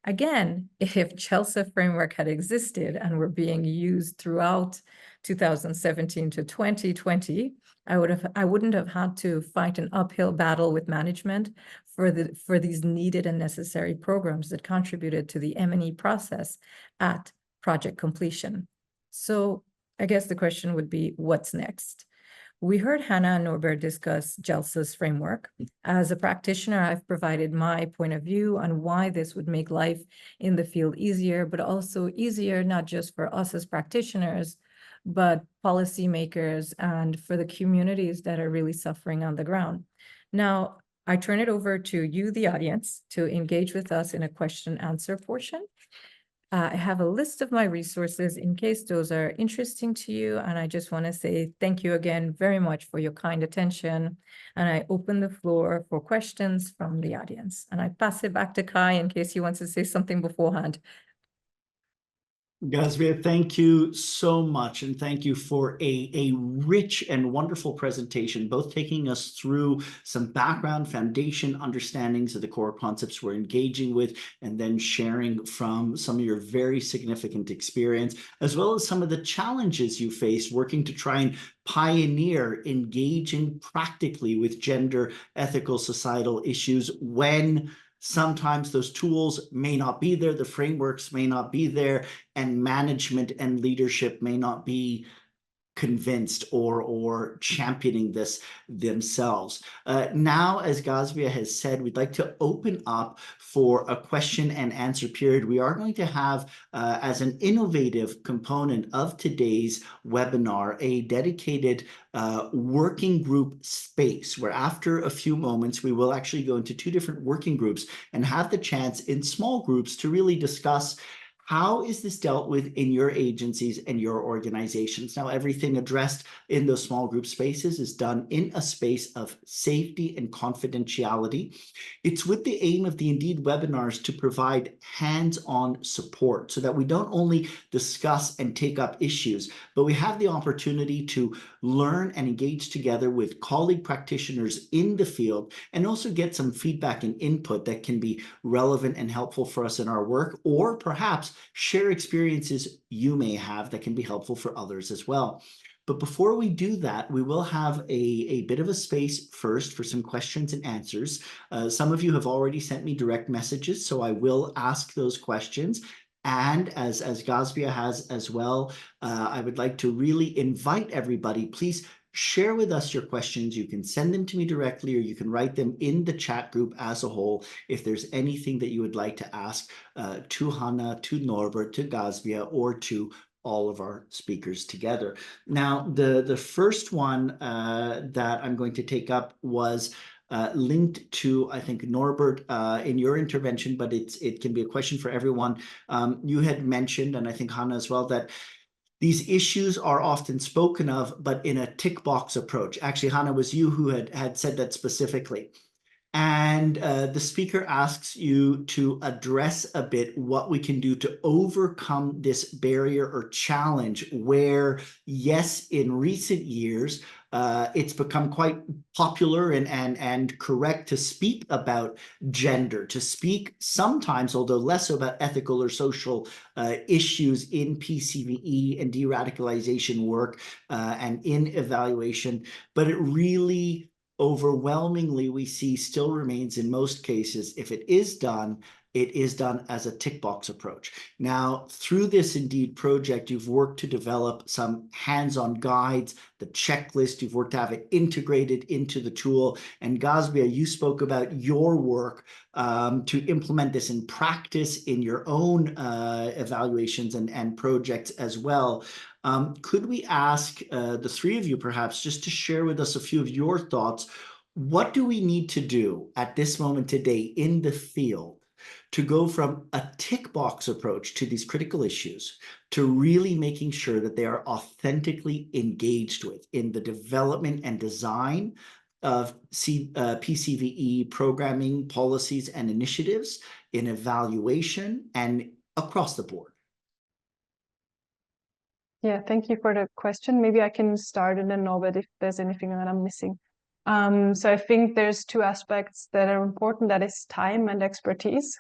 [SPEAKER 4] Again, if GELSA framework had existed and were being used throughout 2017 to 2020, I wouldn't have had to fight an uphill battle with management for these needed and necessary programs that contributed to the M&E process at project completion. So I guess the question would be, what's next? We heard Hannah and Norbert discuss GELSA's framework. As a practitioner, I've provided my point of view on why this would make life in the field easier, but also easier not just for us as practitioners, but policymakers and for the communities that are really suffering on the ground. Now, I turn it over to you, the audience, to engage with us in a question and answer portion. I have a list of my resources in case those are interesting to you. And I just want to say thank you again very much for your kind attention. And I open the floor for questions from the audience. And I pass it back to Kai in case he wants to say something beforehand.
[SPEAKER 1] Gazvia, thank you so much, and thank you for a rich and wonderful presentation, both taking us through some background foundation understandings of the core concepts we're engaging with, and then sharing from some of your very significant experience, as well as some of the challenges you face working to try and pioneer engaging practically with gender, ethical, societal issues when sometimes those tools may not be there, the frameworks may not be there, and management and leadership may not be convinced or championing this themselves. Now, as Gazvia has said, we'd like to open up for a question and answer period. We are going to have, as an innovative component of today's webinar, a dedicated working group space where after a few moments, we will actually go into two different working groups and have the chance in small groups to really discuss how is this dealt with in your agencies and your organizations? Now, everything addressed in those small group spaces is done in a space of safety and confidentiality. It's with the aim of the Indeed webinars to provide hands-on support so that we don't only discuss and take up issues, but we have the opportunity to learn and engage together with colleague practitioners in the field and also get some feedback and input that can be relevant and helpful for us in our work, or perhaps share experiences you may have that can be helpful for others as well. But before we do that, we will have a bit of a space first for some questions and answers. Some of you have already sent me direct messages, so I will ask those questions. And as Gazvia has as well, I would like to really invite everybody, please share with us your questions. You can send them to me directly, or you can write them in the chat group as a whole. If there's anything that you would like to ask to Hannah, to Norbert, to Gazvia, or to all of our speakers together. Now, the first one that I'm going to take up was linked to, I think, Norbert, in your intervention, but it can be a question for everyone. You had mentioned, and I think Hannah as well, that these issues are often spoken of, but in a tick box approach. Actually, Hannah, was you who had said that specifically. And the speaker asks you to address a bit what we can do to overcome this barrier or challenge where, yes, in recent years, it's become quite popular and correct to speak about gender, to speak sometimes, although less so, about ethical or social issues in PCVE and de-radicalization work and in evaluation. But it really overwhelmingly we see still remains in most cases, if it is done, it is done as a tick box approach. Now, through this Indeed project, you've worked to develop some hands-on guides, the checklist, you've worked to have it integrated into the tool. And Gazbia, you spoke about your work to implement this in practice in your own evaluations and projects as well. Could we ask the three of you perhaps just to share with us a few of your thoughts? What do we need to do at this moment today in the field to go from a tick box approach to these critical issues to really making sure that they are authentically engaged with in the development and design of PCVE programming policies and initiatives, in evaluation and across the board?
[SPEAKER 3] Yeah, thank you for the question. Maybe I can start and then Norbert if there's anything that I'm missing. So I think there's two aspects that are important, that is time and expertise.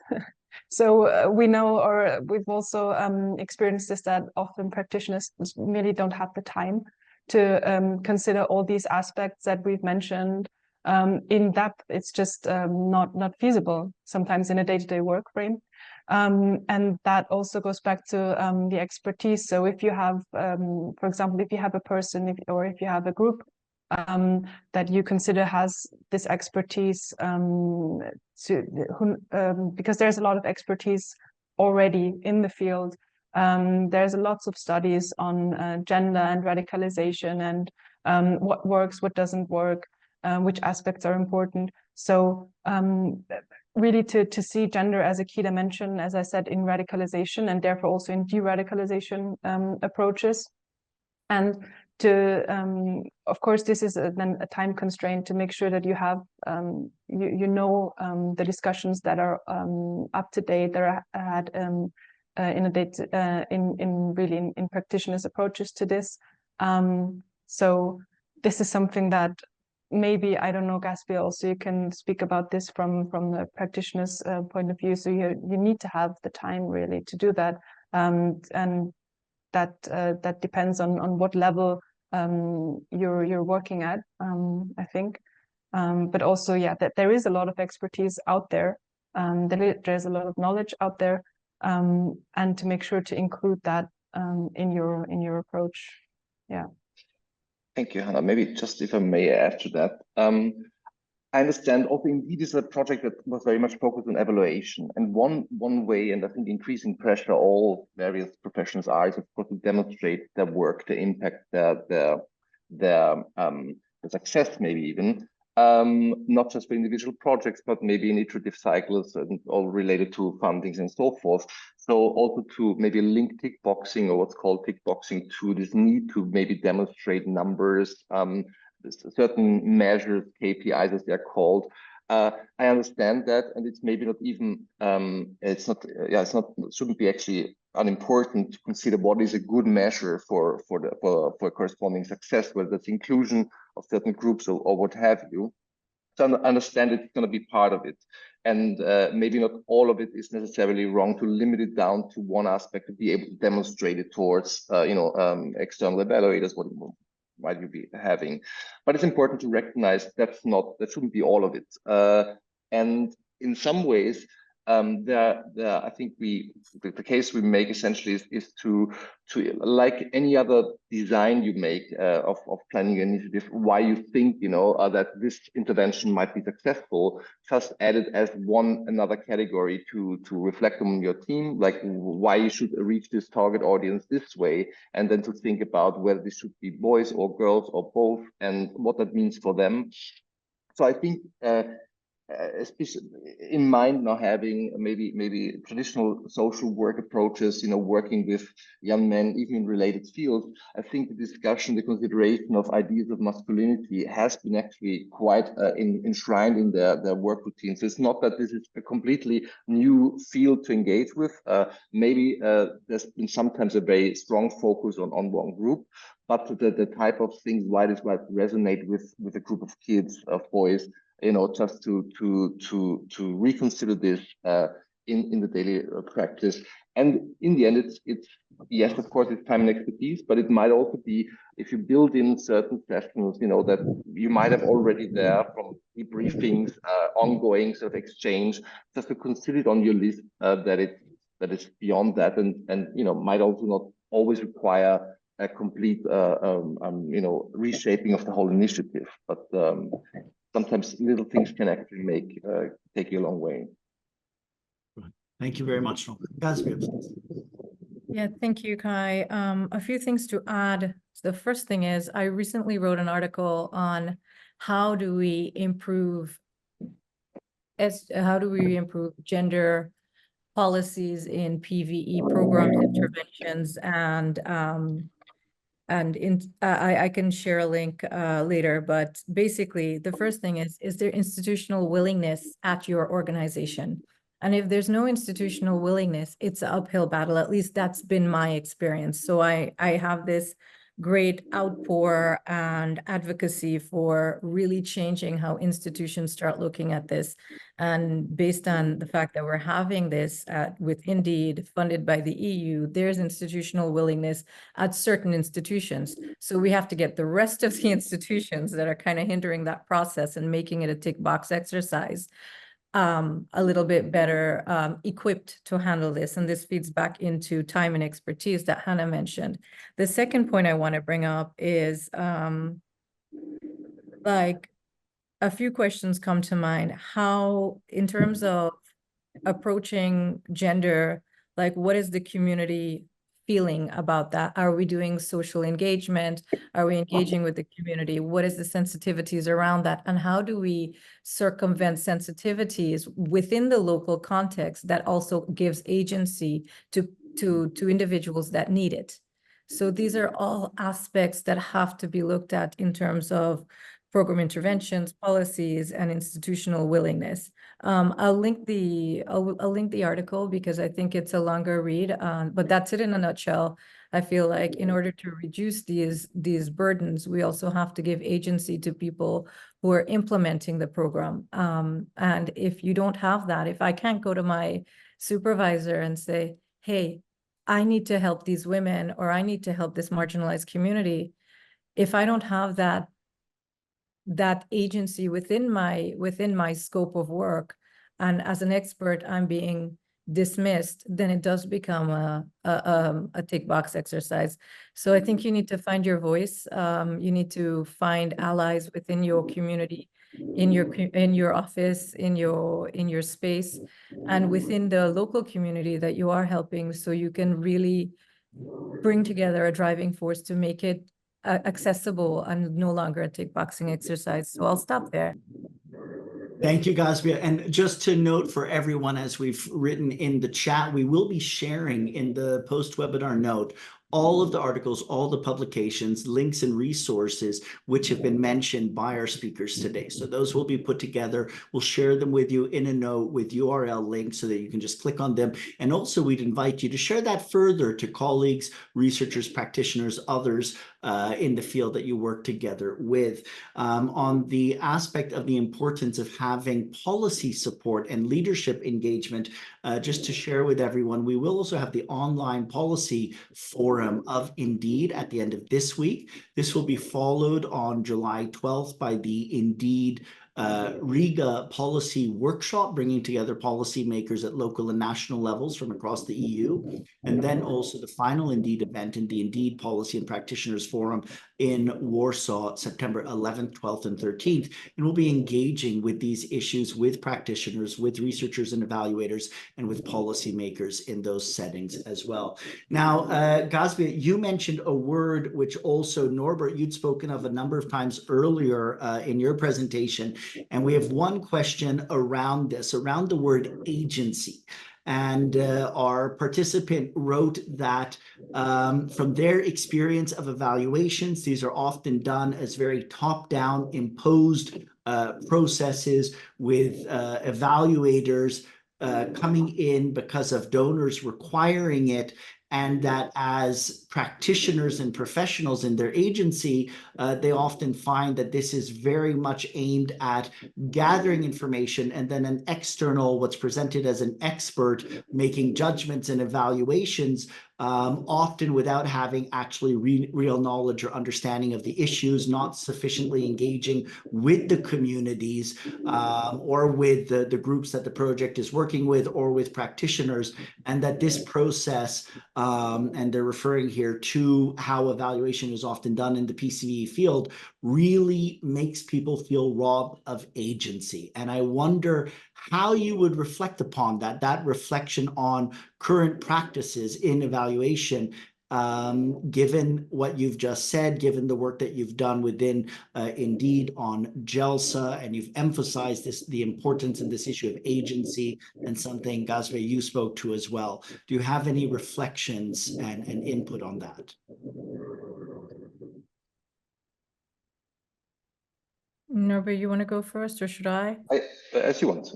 [SPEAKER 3] So we know, or we've also experienced this, that often practitioners really don't have the time to consider all these aspects that we've mentioned in depth. It's just not feasible sometimes in a day-to-day work frame. And that also goes back to the expertise. So if you have, for example, if you have a person or if you have a group that you consider has this expertise, because there's a lot of expertise already in the field. There's lots of studies on gender and radicalization and what works, what doesn't work, which aspects are important. So really to see gender as a key dimension, as I said, in radicalization and therefore also in de-radicalization approaches. And to, of course, this is then a time constraint to make sure that you have, you know, the discussions that are up to date, that are had in practitioners' approaches to this. So this is something that maybe, I don't know, Gazbia, also you can speak about this from the practitioner's point of view. So you need to have the time really to do that, and that depends on what level you're working at, I think. But also, yeah, that there is a lot of expertise out there. There's a lot of knowledge out there, and to make sure to include that in your approach. Yeah.
[SPEAKER 2] Thank you, Hannah. Maybe just if I may add to that. I understand also Indeed is a project that was very much focused on evaluation. And one way, and I think increasing pressure all various professions are, is of course to demonstrate their work, the impact, the success maybe even, not just for individual projects, but maybe in iterative cycles and all related to fundings and so forth. So also to maybe link tick boxing, or what's called tick boxing, to this need to maybe demonstrate numbers, certain measures, KPIs as they're called. I understand that, and it's maybe not even, shouldn't be actually unimportant to consider what is a good measure for corresponding success, whether that's inclusion of certain groups or what have you. So I understand it's going to be part of it, and maybe not all of it is necessarily wrong to limit it down to one aspect, to be able to demonstrate it towards external evaluators, what might you be having. But it's important to recognize that shouldn't be all of it. And in some ways, I think the case we make essentially is to like any other design you make of planning an initiative, why you think that this intervention might be successful, just add it as another category to reflect on your team, like why you should reach this target audience this way, and then to think about whether this should be boys or girls or both, and what that means for them. So I think especially in mind now, having maybe traditional social work approaches, working with young men, even in related fields, I think the discussion, the consideration of ideas of masculinity has been actually quite enshrined in their work routine. So it's not that this is a completely new field to engage with. Maybe there's been sometimes a very strong focus on one group, but the type of things, why this might resonate with a group of kids, of boys, just to reconsider this in the daily practice. And in the end, it's yes, of course, it's time and expertise, but it might also be if you build in certain sessions, that you might have already there from debriefings, ongoing sort of exchange, just to consider it on your list that it's beyond that, and might also not always require a complete reshaping of the whole initiative, but sometimes little things can actually take you a long way.
[SPEAKER 1] Thank you very much. Gazbia, please.
[SPEAKER 4] Yeah, thank you, Kai. A few things to add. The first thing is I recently wrote an article on how do we improve gender policies in PVE programs, interventions, and I can share a link later, but basically the first thing is there institutional willingness at your organization? And if there's no institutional willingness, it's an uphill battle. At least that's been my experience. So I have this great outpour and advocacy for really changing how institutions start looking at this. And based on the fact that we're having this with Indeed, funded by the EU, there's institutional willingness at certain institutions. So we have to get the rest of the institutions that are kind of hindering that process and making it a tick box exercise a little bit better equipped to handle this. And this feeds back into time and expertise that Hannah mentioned. The second point I want to bring up is like a few questions come to mind. How, in terms of approaching gender, like what is the community feeling about that? Are we doing social engagement? Are we engaging with the community? What is the sensitivities around that? And how do we circumvent sensitivities within the local context that also gives agency to individuals that need it? So these are all aspects that have to be looked at in terms of program interventions, policies, and institutional willingness. I'll link the article because I think it's a longer read, but that's it in a nutshell. I feel like in order to reduce these burdens, we also have to give agency to people who are implementing the program. And if you don't have that, if I can't go to my supervisor and say, hey, I need to help these women, or I need to help this marginalized community, if I don't have that agency within my scope of work, and as an expert I'm being dismissed, then it does become a tick box exercise. So I think you need to find your voice. You need to find allies within your community, in your office, in your space, and within the local community that you are helping, so you can really bring together a driving force to make it accessible and no longer a tick boxing exercise. So I'll stop there.
[SPEAKER 1] Thank you, Gazbia. And just to note for everyone, as we've written in the chat, we will be sharing in the post-webinar note all of the articles, all the publications, links, and resources which have been mentioned by our speakers today. So those will be put together. We'll share them with you in a note with URL links so that you can just click on them. And also we'd invite you to share that further to colleagues, researchers, practitioners, others in the field that you work together with. On the aspect of the importance of having policy support and leadership engagement, just to share with everyone, we will also have the online policy forum of Indeed at the end of this week. This will be followed on July 12th by the Indeed Riga policy workshop, bringing together policymakers at local and national levels from across the EU. And then also the final Indeed event in the Indeed Policy and Practitioners Forum in Warsaw, September 11th, 12th, and 13th. And we'll be engaging with these issues with practitioners, with researchers and evaluators, and with policymakers in those settings as well. Now, Gazbia, you mentioned a word which also, Norbert, you'd spoken of a number of times earlier in your presentation. And we have one question around this, around the word agency. And our participant wrote that from their experience of evaluations, these are often done as very top-down imposed processes with evaluators coming in because of donors requiring it, and that as practitioners and professionals in their agency, they often find that this is very much aimed at gathering information, and then an external, what's presented as an expert, making judgments and evaluations, often without having actually real knowledge or understanding of the issues, not sufficiently engaging with the communities or with the groups that the project is working with, or with practitioners, and that this process, and they're referring here to how evaluation is often done in the PCV field, really makes people feel robbed of agency. And I wonder how you would reflect upon that reflection on current practices in evaluation, given what you've just said, given the work that you've done within Indeed on GELSA, and you've emphasized the importance in this issue of agency, and something, Gazve, you spoke to as well. Do you have any reflections and input on that?
[SPEAKER 4] Norbert, you want to go first, or should I?
[SPEAKER 2] As you want.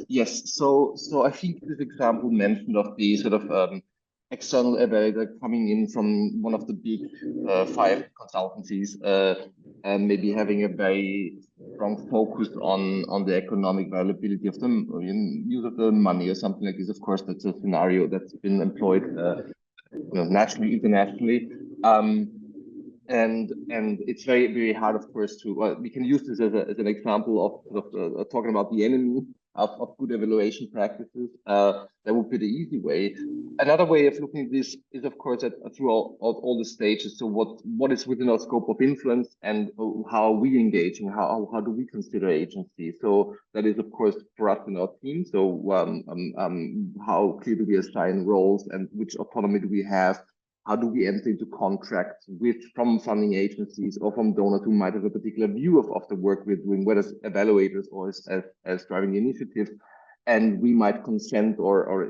[SPEAKER 2] Yes. So I think this example mentioned of the sort of external evaluator coming in from one of the big 5 consultancies, and maybe having a very strong focus on the economic viability of the use of the money or something like this. Of course, that's a scenario that's been employed nationally, internationally. And it's very, very hard, of course, to we can use this as an example of talking about the enemy of good evaluation practices. That would be the easy way. Another way of looking at this is, of course, through all the stages. So what is within our scope of influence, and how are we engaging? How do we consider agency? So that is, of course, for us in our team. So how clear do we assign roles, and which autonomy do we have? How do we enter into contracts from funding agencies or from donors who might have a particular view of the work we're doing, whether as evaluators or as driving the initiative, and we might consent or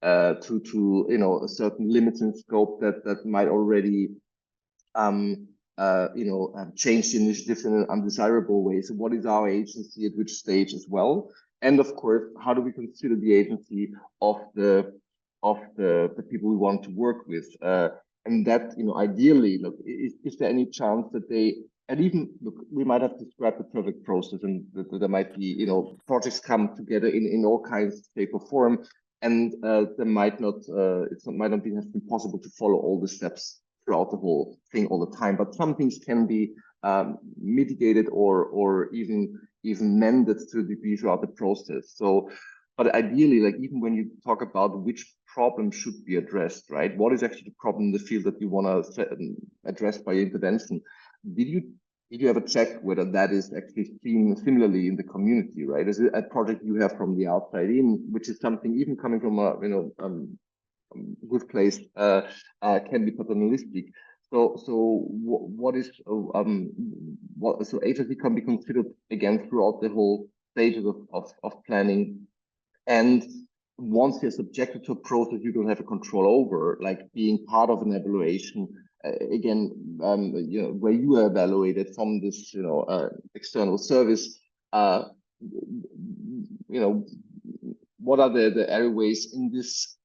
[SPEAKER 2] to certain limits in scope that might already change the initiatives in an undesirable way. So what is our agency at which stage as well? And of course, how do we consider the agency of the people we want to work with, and that ideally, look, is there any chance that they, and even look, we might have described the perfect process, and there might be projects come together in all kinds of shape or form, and there might not have been possible to follow all the steps throughout the whole thing all the time, but some things can be mitigated or even mended to a degree throughout the process. So. But ideally, like even when you talk about which problem should be addressed, right? What is actually the problem in the field that you want to address by intervention? Did you ever check whether that is actually seen similarly in the community, right? Is it a project you have from the outside in, which is something even coming from a good place can be paternalistic. So what agency can be considered again throughout the whole stages of planning. And once you're subjected to a process you don't have a control over, like being part of an evaluation, where you are evaluated from this, external service, what are the areaways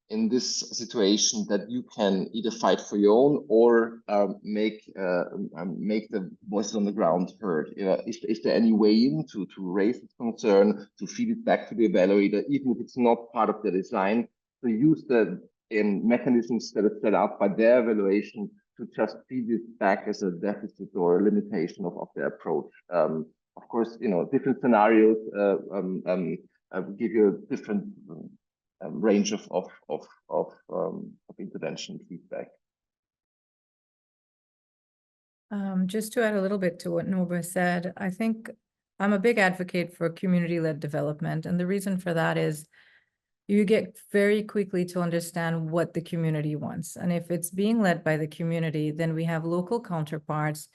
[SPEAKER 2] in this situation that you can either fight for your own or make the voices on the ground heard? Is there any way in to raise this concern, to feed it back to the evaluator, even if it's not part of the design, to use the mechanisms that are set up by their evaluation to just feed it back as a deficit or a limitation of their approach? Of course, different scenarios give you a different range of intervention feedback.
[SPEAKER 4] Just to add a little bit to what Norbert said, I think I'm a big advocate for community-led development, and the reason for that is you get very quickly to understand what the community wants. And if it's being led by the community, then we have local counterparts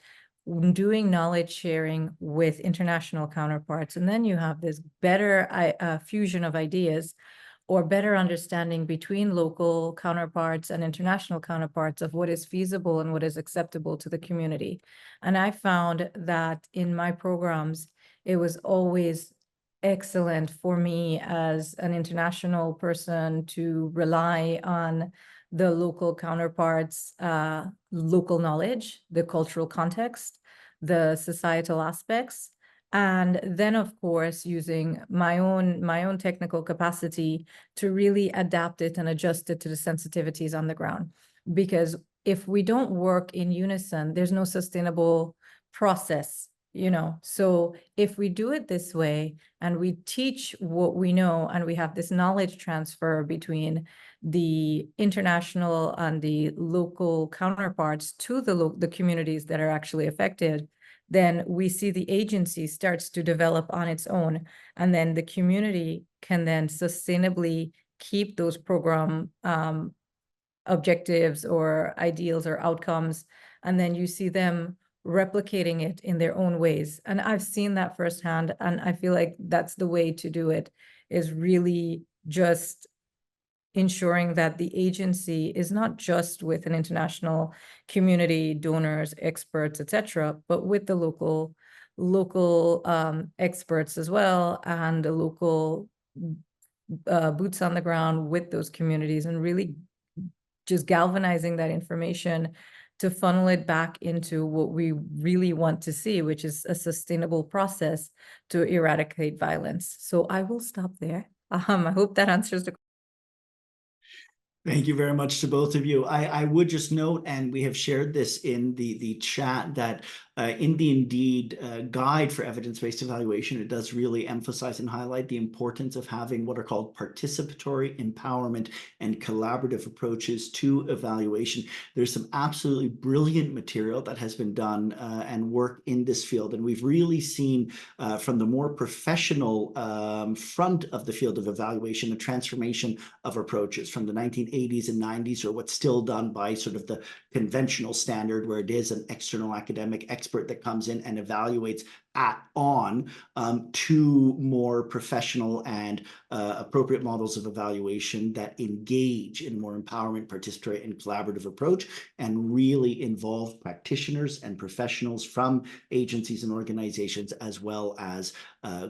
[SPEAKER 4] doing knowledge sharing with international counterparts, and then you have this better fusion of ideas, or better understanding between local counterparts and international counterparts of what is feasible and what is acceptable to the community. And I found that in my programs, it was always excellent for me as an international person to rely on the local counterparts, local knowledge, the cultural context, the societal aspects, and then of course using my own technical capacity to really adapt it and adjust it to the sensitivities on the ground. Because if we don't work in unison, there's no sustainable process, you know. So if we do it this way and we teach what we know and we have this knowledge transfer between the international and the local counterparts to the communities that are actually affected, then we see the agency starts to develop on its own, and then the community can then sustainably keep those program objectives or ideals or outcomes, and then you see them replicating it in their own ways. And I've seen that firsthand, and I feel like that's the way to do it, is really just ensuring that the agency is not just with an international community, donors, experts, etc., but with the local experts as well, and the local boots on the ground with those communities, and really just galvanizing that information to funnel it back into what we really want to see, which is a sustainable process to eradicate violence. So I will stop there. I hope that answers the question.
[SPEAKER 1] Thank you very much to both of you. I would just note, and we have shared this in the chat, that in the Indeed guide for evidence-based evaluation, it does really emphasize and highlight the importance of having what are called participatory empowerment and collaborative approaches to evaluation. There's some absolutely brilliant material that has been done and work in this field, and we've really seen from the more professional front of the field of evaluation a transformation of approaches from the 1980s and 90s, or what's still done by sort of the conventional standard, where it is an external academic expert that comes in and evaluates to more professional and appropriate models of evaluation that engage in more empowerment, participatory, and collaborative approach, and really involve practitioners and professionals from agencies and organizations, as well as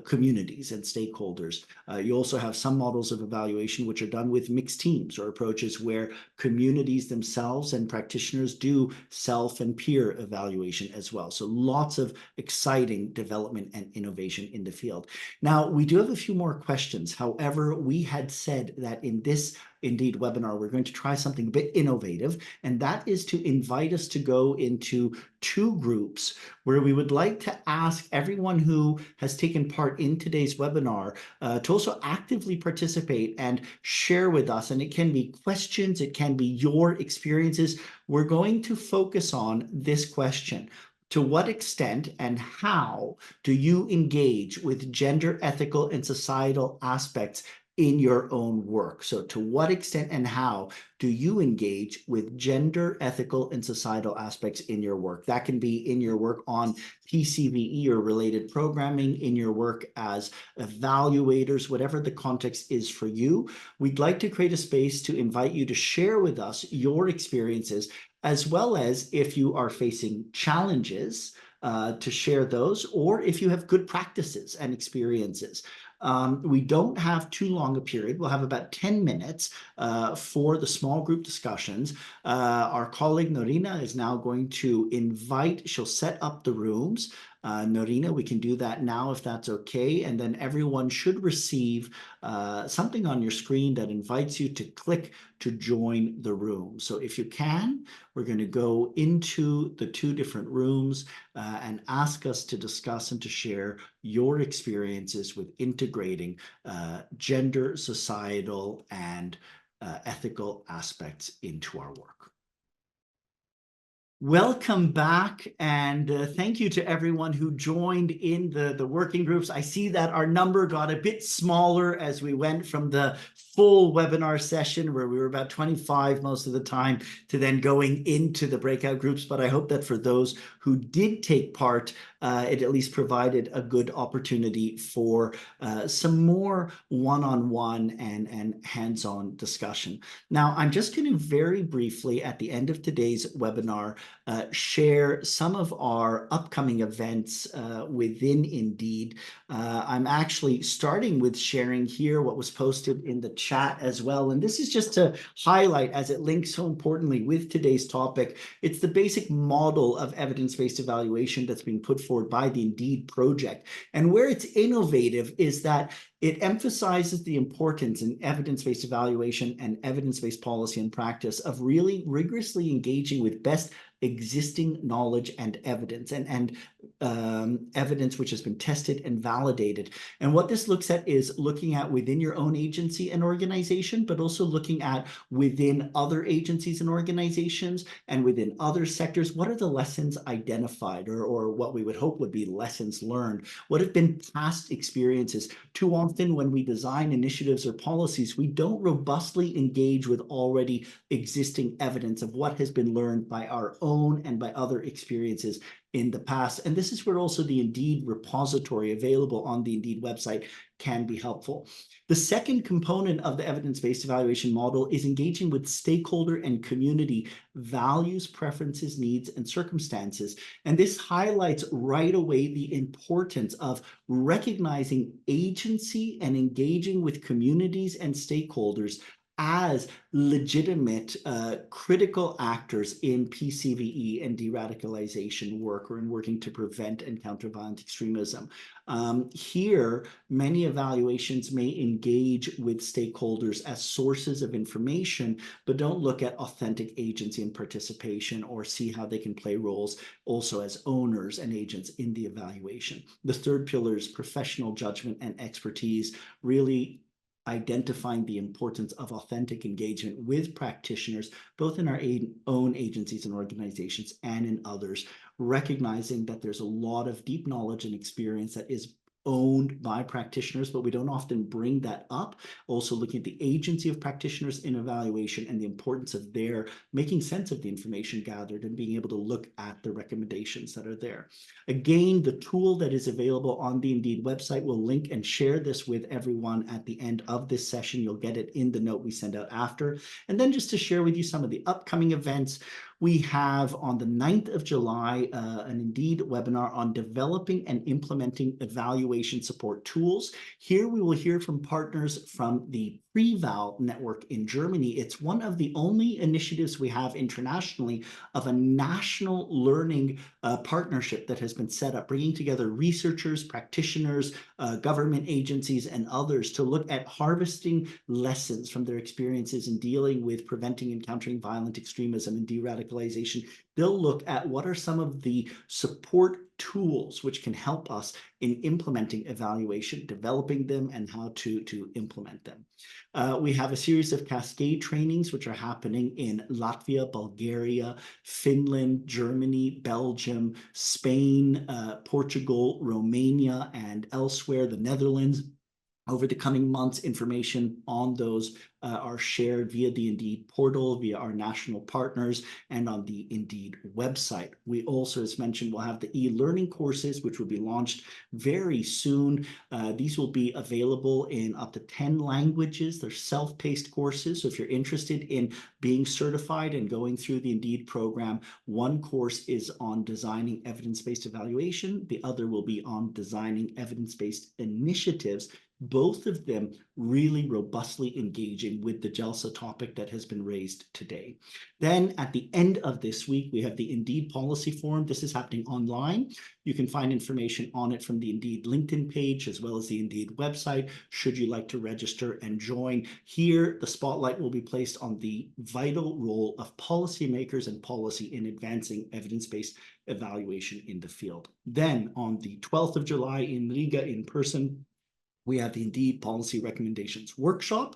[SPEAKER 1] communities and stakeholders. You also have some models of evaluation which are done with mixed teams, or approaches where communities themselves and practitioners do self and peer evaluation as well. So lots of exciting development and innovation in the field. Now, we do have a few more questions. However, we had said that in this Indeed webinar, we're going to try something a bit innovative, and that is to invite us to go into two groups where we would like to ask everyone who has taken part in today's webinar to also actively participate and share with us. And it can be questions, it can be your experiences. We're going to focus on this question: to what extent and how do you engage with gender, ethical, and societal aspects in your own work? So to what extent and how do you engage with gender, ethical, and societal aspects in your work? That can be in your work on PCVE or related programming, in your work as evaluators, whatever the context is for you. We'd like to create a space to invite you to share with us your experiences, as well as if you are facing challenges, to share those, or if you have good practices and experiences. We don't have too long a period. We'll have about 10 minutes for the small group discussions. Our colleague Norina is now going to she'll set up the rooms. Norina, we can do that now if that's okay. And then everyone should receive something on your screen that invites you to click to join the room. So if you can, we're going to go into the two different rooms and ask us to discuss and to share your experiences with integrating gender, societal, and ethical aspects into our work. Welcome back, and thank you to everyone who joined in the working groups. I see that our number got a bit smaller as we went from the full webinar session, where we were about 25 most of the time, to then going into the breakout groups. But I hope that for those who did take part, it at least provided a good opportunity for some more one-on-one and hands-on discussion. Now, I'm just going to very briefly, at the end of today's webinar, share some of our upcoming events within Indeed. I'm actually starting with sharing here what was posted in the chat as well. And this is just to highlight, as it links so importantly with today's topic, it's the basic model of evidence-based evaluation that's being put forward by the Indeed project. And where it's innovative is that it emphasizes the importance in evidence-based evaluation and evidence-based policy and practice of really rigorously engaging with best existing knowledge and evidence, and evidence which has been tested and validated. And what this looks at is looking at within your own agency and organization, but also looking at within other agencies and organizations and within other sectors. What are the lessons identified, or what we would hope would be lessons learned? What have been past experiences? Too often when we design initiatives or policies, we don't robustly engage with already existing evidence of what has been learned by our own and by other experiences in the past. And this is where also the Indeed repository available on the Indeed website can be helpful. The second component of the evidence-based evaluation model is engaging with stakeholder and community values, preferences, needs, and circumstances. And this highlights right away the importance of recognizing agency and engaging with communities and stakeholders as legitimate critical actors in PCVE and de-radicalization work, or in working to prevent and counter violent extremism. Here, many evaluations may engage with stakeholders as sources of information, but don't look at authentic agency and participation, or see how they can play roles also as owners and agents in the evaluation. The third pillar is professional judgment and expertise, really identifying the importance of authentic engagement with practitioners, both in our own agencies and organizations and in others, recognizing that there's a lot of deep knowledge and experience that is owned by practitioners, but we don't often bring that up. Also looking at the agency of practitioners in evaluation and the importance of their making sense of the information gathered and being able to look at the recommendations that are there. Again, the tool that is available on the Indeed website, will link and share this with everyone at the end of this session. You'll get it in the note we send out after. And then just to share with you some of the upcoming events, we have on the 9th of July, an Indeed webinar on developing and implementing evaluation support tools. Here we will hear from partners from the Pre-Val network in Germany. It's one of the only initiatives we have internationally of a national learning partnership that has been set up, bringing together researchers, practitioners, government agencies, and others to look at harvesting lessons from their experiences in dealing with preventing and countering violent extremism and de-radicalization. They'll look at what are some of the support tools which can help us in implementing evaluation, developing them, and how to implement them. We have a series of cascade trainings which are happening in Latvia, Bulgaria, Finland, Germany, Belgium, Spain, Portugal, Romania, and elsewhere, the Netherlands. Over the coming months, information on those are shared via the Indeed portal, via our national partners, and on the Indeed website. We also, as mentioned, will have the e-learning courses, which will be launched very soon. These will be available in up to 10 languages. They're self-paced courses. So if you're interested in being certified and going through the Indeed program, one course is on designing evidence-based evaluation. The other will be on designing evidence-based initiatives, both of them really robustly engaging with the GELSA topic that has been raised today. Then at the end of this week, we have the Indeed Policy Forum. This is happening online. You can find information on it from the Indeed LinkedIn page, as well as the Indeed website, should you like to register and join. Here, the spotlight will be placed on the vital role of policymakers and policy in advancing evidence-based evaluation in the field. Then on the 12th of July in Riga in person, we have the Indeed Policy Recommendations Workshop,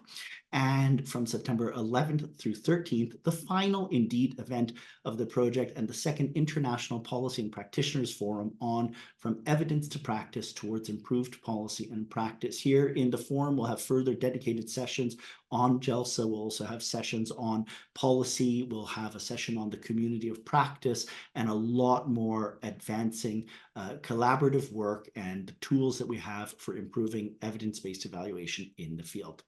[SPEAKER 1] and from September 11th through 13th, the final Indeed event of the project and the second International Policy and Practitioners Forum on From Evidence to Practice Towards Improved Policy and Practice. Here in the forum, we'll have further dedicated sessions on GELSA. We'll also have sessions on policy. We'll have a session on the community of practice, and a lot more advancing collaborative work and tools that we have for improving evidence-based evaluation in the field.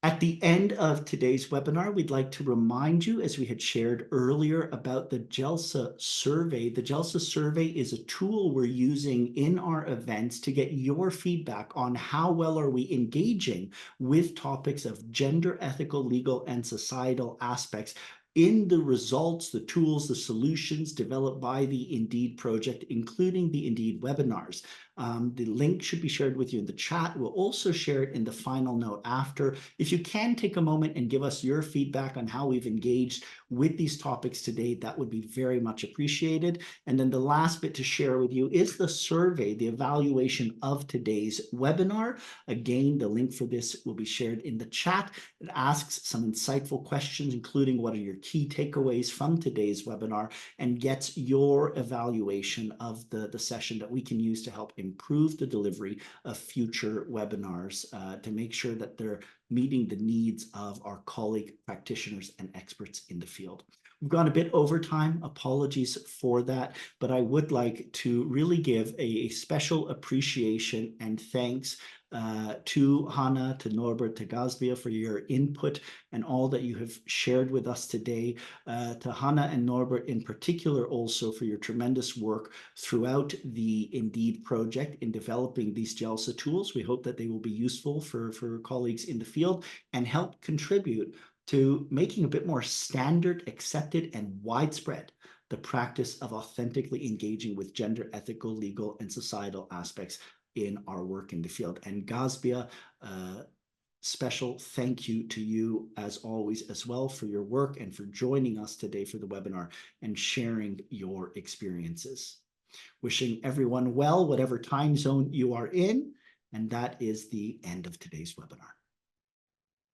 [SPEAKER 1] At the end of today's webinar, we'd like to remind you, as we had shared earlier, about the GELSA survey. The GELSA survey is a tool we're using in our events to get your feedback on how well are we engaging with topics of gender, ethical, legal, and societal aspects in the results, the tools, the solutions developed by the Indeed project, including the Indeed webinars. The link should be shared with you in the chat. We'll also share it in the final note after. If you can take a moment and give us your feedback on how we've engaged with these topics today, that would be very much appreciated. And then the last bit to share with you is the survey, the evaluation of today's webinar. Again, the link for this will be shared in the chat. It asks some insightful questions, including what are your key takeaways from today's webinar, and gets your evaluation of the session that we can use to help improve the delivery of future webinars to make sure that they're meeting the needs of our colleague practitioners and experts in the field. We've gone a bit over time, apologies for that, but I would like to really give a special appreciation and thanks to Hannah, to Norbert, to Gazbia for your input and all that you have shared with us today. To Hannah and Norbert in particular also for your tremendous work throughout the Indeed project in developing these GELSA tools. We hope that they will be useful for colleagues in the field and help contribute to making a bit more standard, accepted, and widespread the practice of authentically engaging with gender, ethical, legal, and societal aspects in our work in the field. And Gazbia, special thank you to you as always as well for your work and for joining us today for the webinar and sharing your experiences. Wishing everyone well, whatever time zone you are in, and that is the end of today's webinar.